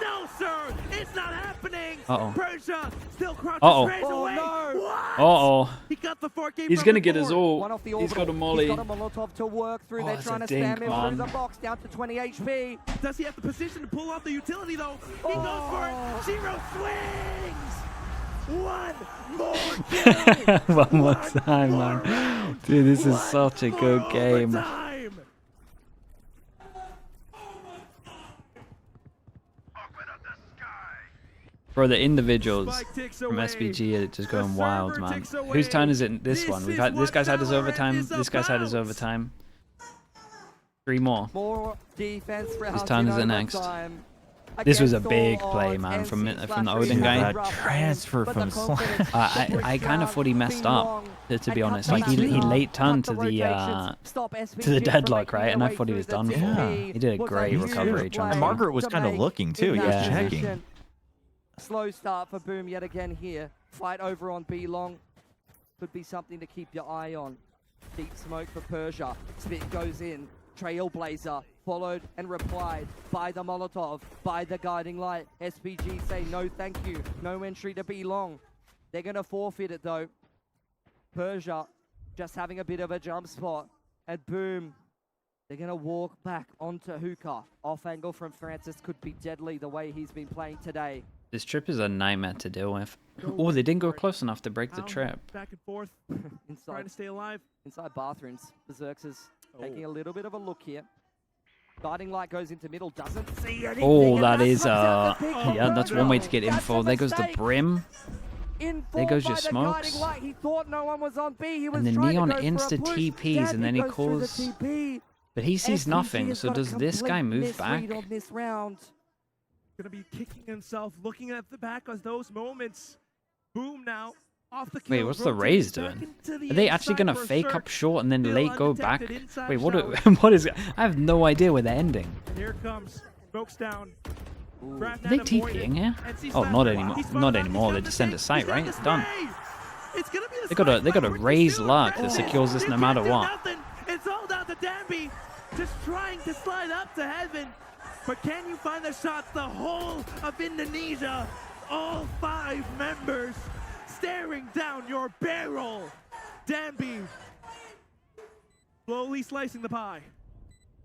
No, sir, it's not happening. Uh-oh. Persia still crouches Uh-oh. away. No. What? Uh-oh. He got the 4K. He's from gonna the get his board. ult. One off the He's orbital. got a molly. He's got a Molotov to work through. Oh, They're it's trying a to spam dink, him man. through the box, down to 20 HP. Does he have the position to pull off the utility though? He goes for it. Zero swings. One more kill. One more One time, more man. round. Dude, this is One such a more good game. overtime. Bro, the individuals Spike ticks from away. SPG are just going The wild, server man. ticks away. Whose turn is it this This one? We've is had this what guy's had his Valorant overtime. is This guy's had his about. overtime. 3 more. More defense for His turn is Hudson it next? overtime. This was a Against big all play, odds, man, from NC the Odin Slasher guy. is That rough transfer hands, from but the confidence I to kind of thought he messed up, to be honest. Like, he late turned to the deadlock, right? And I thought he was done for. Yeah. He did a great recovery And transfer. Margaret was kind of looking too. He was Yeah. checking. Slow start for Boom yet again here. Fight over on B long. Could be something to keep your eye on. Deep smoke for Persia. Spit goes in. Trailblazer followed and replied by the Molotov, by the guiding light. SPG say no thank you. No entry to B long. They're going to forfeit it though. Persia just having a bit of a jump spot. And Boom, they're going to walk back onto Hookah. Off angle from Francis could be deadly the way he's been playing today. This trip is a nightmare to deal with. Oh, they didn't go close enough to break the Pound trip. Back and forth, trying Inside, to stay alive. inside bathrooms. Berserks is taking a little bit of a look here. Guiding light goes into middle, doesn't see anything. Oh, and that is, comes out the pick from yeah, that's one way to Persia. get That's info. a There goes the mistake. Brim. Informed goes by your the smokes. guiding light. He thought no one was on B. He was And the trying to Neon go for a insta push. TPs, and then he Dandy goes through the calls- TP. But he sees SPG nothing, has so got a does this guy complete move back? misread on this round. Gonna be kicking himself, looking at the back of those moments. Boom now. Off the Wait, kill, what's the rotates Rays back doing? into the Are they actually inside gonna for fake Cirque. up short and then Still late go back? undetected inside Wait, what? showers. What is? I have no idea where they're ending. And here comes smokes down. Draft Are they net avoided. TPing here? NC Oh, Slasher. not anymore. He's Not found out. anymore. He's They got just the send a spray. sight, He's got right? the It's done. spray. It's gonna be the They got a spike by raise Ricky luck that Still. secures this You no matter can't do what. nothing. It's all down to Danby, just trying to slide up to heaven. But can you find the shots? The whole of Indonesia, all 5 members staring down your barrel. Danby slowly slicing the pie.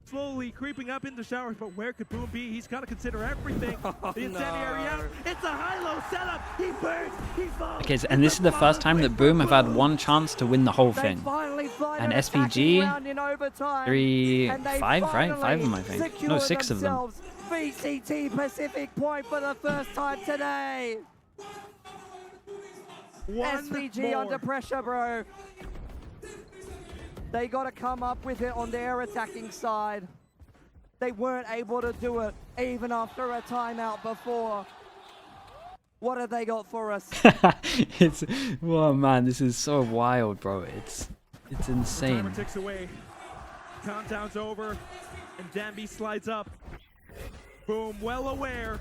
Slowly creeping up into showers, but where could Boom be? He's got to consider everything. The incendiary out. It's a high-low setup. He burns. He falls. Okay, and this is the first time that Boom have had one chance to win the whole They thing. finally find And an SPG, attacking round in overtime, 3, and they 5, right? 5 finally of them, I think. No, secure 6 of them. themselves VCT Pacific point for the first time today. One SPG more. under pressure, bro. They got to come up with it on their attacking side. They weren't able to do it even after a timeout before. What have they got for us? It's, oh man, this is so wild, bro. It's Timer insane. ticks away. Countdown's over, and Danby slides up. Boom, well aware.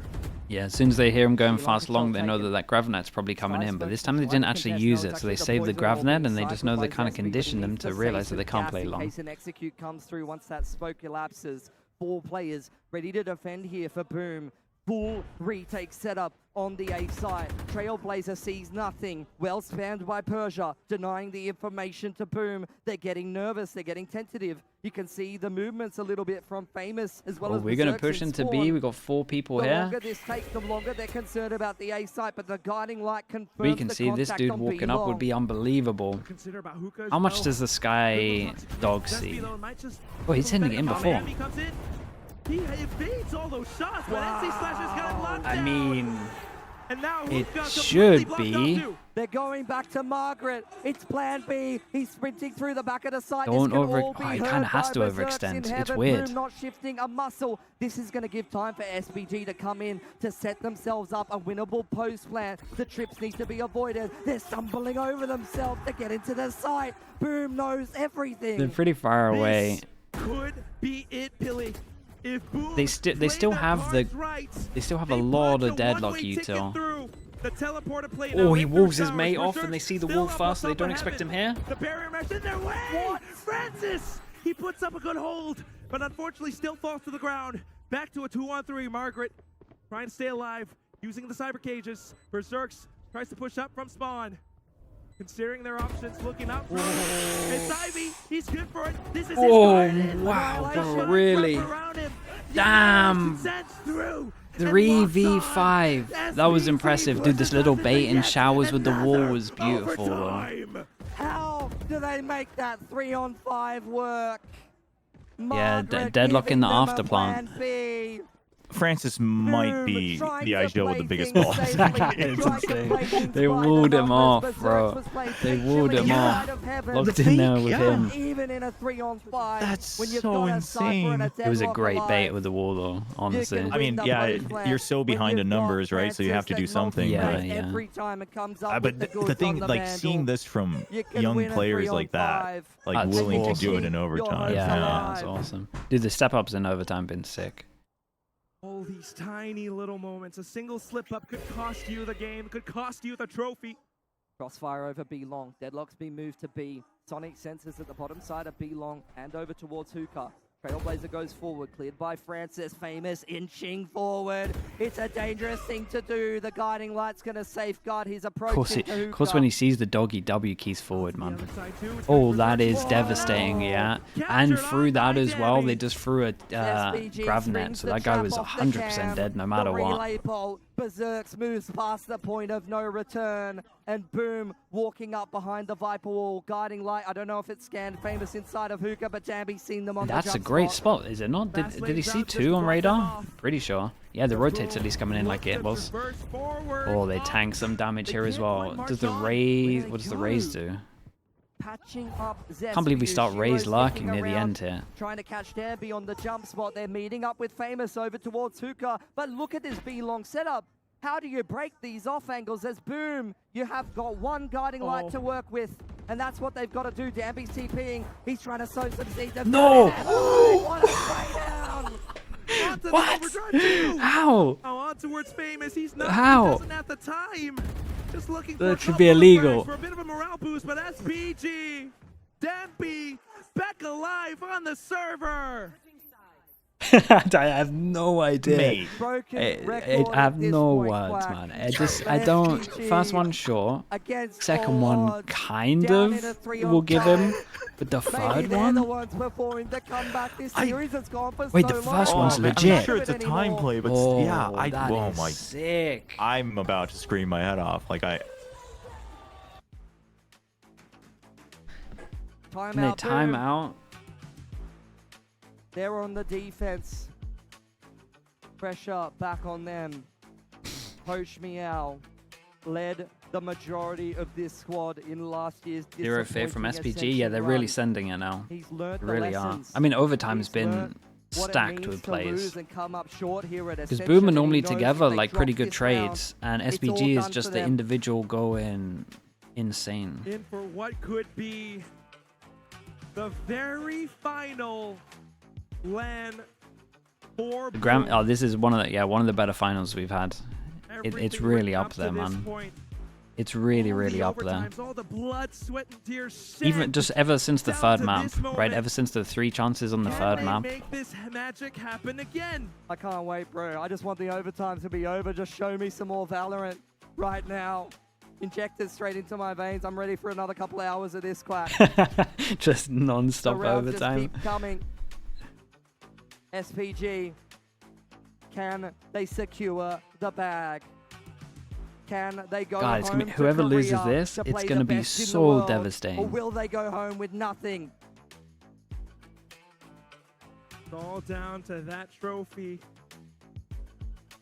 Yeah, as soon as they hear him going fast long, they know that that gravnet's probably coming in. But this time they didn't actually use it, so they saved the gravnet, and they just know they kind of conditioned them to realize that they can't play long. Case and execute comes through once that smoke elapses. 4 players ready to defend here for Boom. Full retake setup on the A side. Trailblazer sees nothing. Well spammed by Persia, denying the information to Boom. They're getting nervous. They're getting tentative. You can see the movements a little bit from Famous as well Oh, as we're gonna Berserks push in into Spawn. B. We got 4 people The here. longer this takes, the longer they're concerned about the A site, but the guiding light confirms We can the see this contact dude on B walking up would long. be unbelievable. Consider about hookah as How much well. does the Sky Dog see? Oh, he's hitting it in before. Danby comes in. He evades all those shots, but NC Slasher's got him locked I down. mean, And now it Hookah should completely be. blocked off too. They're going back to Margaret. It's plan B. He's sprinting through the back of the site. Don't This can over- all be oh, he heard kinda has by to Berserks overextend. in It's heaven. weird. Boom not shifting a muscle. This is going to give time for SPG to come in to set themselves up a winnable post plan. The trips need to be avoided. They're stumbling over themselves to get into the site. Boom knows everything. they're pretty far away. This could be it, Billy. If Boom They play still their have the- cards right, they still have a they lot punch of deadlock one-way ticket util. through. The teleporter play Oh, now he in wolves through his mate towers. off, and they see the Still wolf up first, so they on don't top of expect him heaven. here. The barrier mesh in their way. What? Francis, he puts up a good hold, but unfortunately still falls to the ground. Back to a 2-on-3. Margaret trying to stay alive, using the cyber cages. Berserks tries to push up from spawn. Considering their options, looking up. It's Ivy. He's good for it. This is his garden. Wow, Annihilation bro, really? wrapped around him. Damn. Sends through. 3v5. That was impressive, dude. This little bait and showers with the wall was beautiful, though. Overtime. How do they make that 3-on-5 work? Yeah, Margaret deadlock in the giving them a afterplant. plan B. Francis might be the IGL with the biggest balls. It's insane. They walled him off, bro. They walled him off. Locked in there with him. Even in a 3-on-5, That's when you've so got a Cypher and a insane. It was a Deadlock great bait alive, with the wall, though, honestly. can I mean, win the yeah, both flanks you're so when behind you've in got numbers, right? So you have to do Francis that something. Yeah, multi-play yeah. Every time it comes up But with the the goods thing, on the like seeing Vandal, this from you can young win a players like that, 3-on-5. like That's willing to do it awesome. in overtime. Yeah, alive. that's awesome. Dude, the step-ups in overtime been sick. All these tiny little moments. A single slip-up could cost you the game, could cost you the trophy. Crossfire over B long. Deadlock's been moved to B. Sonic senses at the bottom side of B long and over towards Hookah. Trailblazer goes forward, cleared by Francis. Famous inching forward. It's a dangerous thing to do. The guiding light's going to safeguard his approach. Of course, when he sees the doggy W keys forward, The man. other side too, it's Oh, gonna that be is Berserk. devastating, yeah. Captured And on through that by as well, they Debbie. just threw a SPG grav net, springs so the that guy trap was off the 100% cam. dead no The matter what. relay bolt. Berserks moves past the point of no return. And boom, walking up behind the Viper wall. Guiding light. I don't know if it's scanned. Famous inside of Hookah, but Jambi's seen them on the That's a jump great spot. spot, is it not? Fast Did he lanes see out, just two on block them radar? off. Pretty sure. Yeah, the rotate's at least coming in like it was. Oh, they tank some damage here as well. Does the raise? What does the raise do? Patching up Zest. Can't believe we because start Shiro's raise lurking looking near the around, end here. Trying to catch Danby on the jump spot. They're meeting up with Famous over towards Hookah. But look at this B-long setup. How do you break these off angles? As boom, you have got one guiding light to work with. And that's what they've got to do. Danby's TPing. He's trying to sow some seeds. of No! death. Oh, what a spray down! Onto the What? overdrive too. How? Oh, on towards Famous. He's not. How? He doesn't have the time. Just looking for That a should couple be of illegal. frags for a bit of a morale boost, but SPG, Dampy, back alive on the server. I have no idea. Mate, Broken record I have at this no point, words, Quack. man. I don't. SPG First one, sure. against Second one, odds, kind down in a of. 3-on-5. We'll give him. But the Maybe third they're the one? ones performing the comeback. This series has gone for Wait, so the first long. one's man, legit. I'm sure it's a time play, but Oh, yeah, that oh is my, sick. I'm about to scream my head off. Like Time Can they out, time boom. out? They're on the defense. Pressure back on them. Coach Meow led the majority of this squad in last year's Zero fear from disappointing SPG. Yeah, they're Ascension really run. sending it now. He's learnt They the really are. lessons. I mean, overtime's He's been learnt what it stacked means with to plays. lose and come up short here at Because Ascension, Boom are and he normally knows if together they like drop pretty good this round, trades, and it's all SPG is done just for the them. individual going insane. In for what could be the very final LAN for The Gram Boom. oh, this is one of the better finals we've had. It's Everything really leading up to there, this man. point. It's really, All really the up there. overtimes, all the blood, sweat, and tears Even shed just ever since the down third to map, this right? moment. Ever since the 3 chances on the Can third they map. make this magic happen again? I can't wait, bro. I just want the overtime to be over. Just show me some more Valorant right now. Inject it straight into my veins. I'm ready for another couple hours of this, Quack. Just The non-stop rounds just overtime. keep coming. SPG, can they secure the bag? Can they go God, it's gonna home be- to whoever loses Korea this, to it's play gonna the be best in the so world, devastating. Or will they go home with nothing? It's all down to that trophy.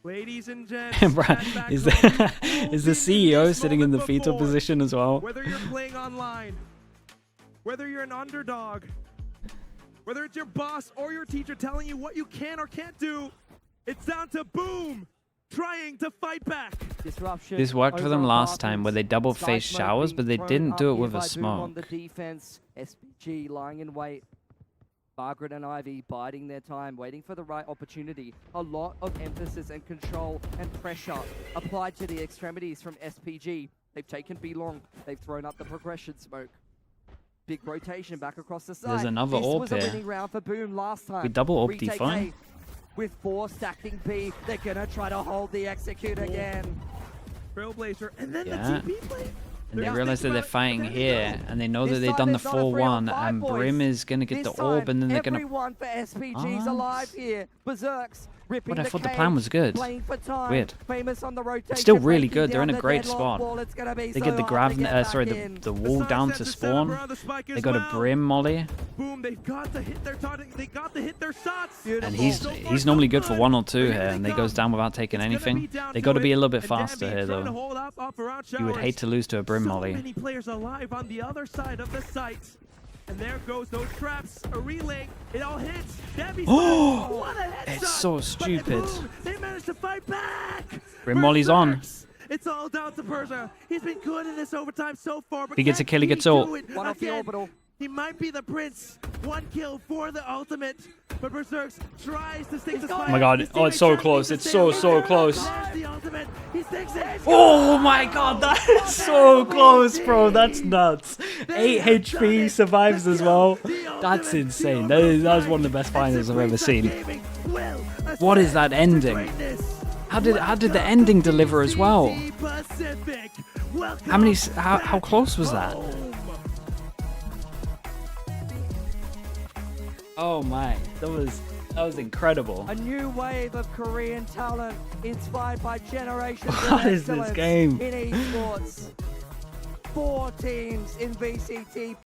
Ladies and gents, Bruh, stand back is home. the, You've is the all been in CEO this sitting in the moment fetal before. position as well? Whether you're playing online, whether you're an underdog, whether it's your boss or your teacher telling you what you can or can't do, it's down to Boom trying to fight back. Disruption. This worked for them over last time where they apartments. double Sky faced smoke showers, being but they thrown didn't up do it here with by a Boom smoke. on the defense. SPG lying in wait. Margaret and Ivy biding their time, waiting for the right opportunity. A lot of emphasis and control and pressure applied to the extremities from SPG. They've taken B long. They've thrown up the progression smoke. big rotation back across the side. There's another this orb was here. a winning round for Boom last time. We double orb Retake define. A with 4 stacking B. They're gonna try to hold the execute again. Trailblazer, and then Yeah. the TP play. And they Yeah. realize that they're fighting here, and they know that This they've time done the it's not a 3 on 4-1, 5, and boys. Brim is gonna get This the orb, time, and then they're gonna. everyone for SPG's Ah. alive here. Berserks ripping But I the thought the cage, plan was good. playing for time. Weird. Famous on the rotation. Still really breaking good. They're in down a the great deadlock spot. wall. It's gonna be They so get the hard to get sorry, back in. the wall down to spawn. They got a Brim molly, Boom, they've got to hit their target. They got to hit their shots. and he's normally good for 1 or 2 here, and he goes down without taking anything. They got to be a little bit faster here, though. You would hate to lose to a Brim So molly. many players alive on the other side of the site. And there goes those traps. A relay. It all hits. Debbie's Oh! what a headshot. It's so But stupid. boom, they managed to fight back. Brim molly's on. Berserks. It's all down to Persia. He's been good in this overtime so far. But He gets a can kill, he gets do ult. it One off the again? orbital. He might be the prince. 1 kill for the ultimate. But Berserks tries to stick the spike. Oh my God. His Oh, it's teammate so tries to close. stay It's so, alive. so close. There's the ultimate. He sticks it. Oh my God, that is so close, bro. That's nuts. 8 HP survives as well. That's insane. That is one of the best finals I've ever seen. What is that ending? How did the ending deliver as well? How close was that? Oh my, that was incredible. A new wave of Korean talent inspired by generations of What is this excellence game? in esports. 4 teams in VCT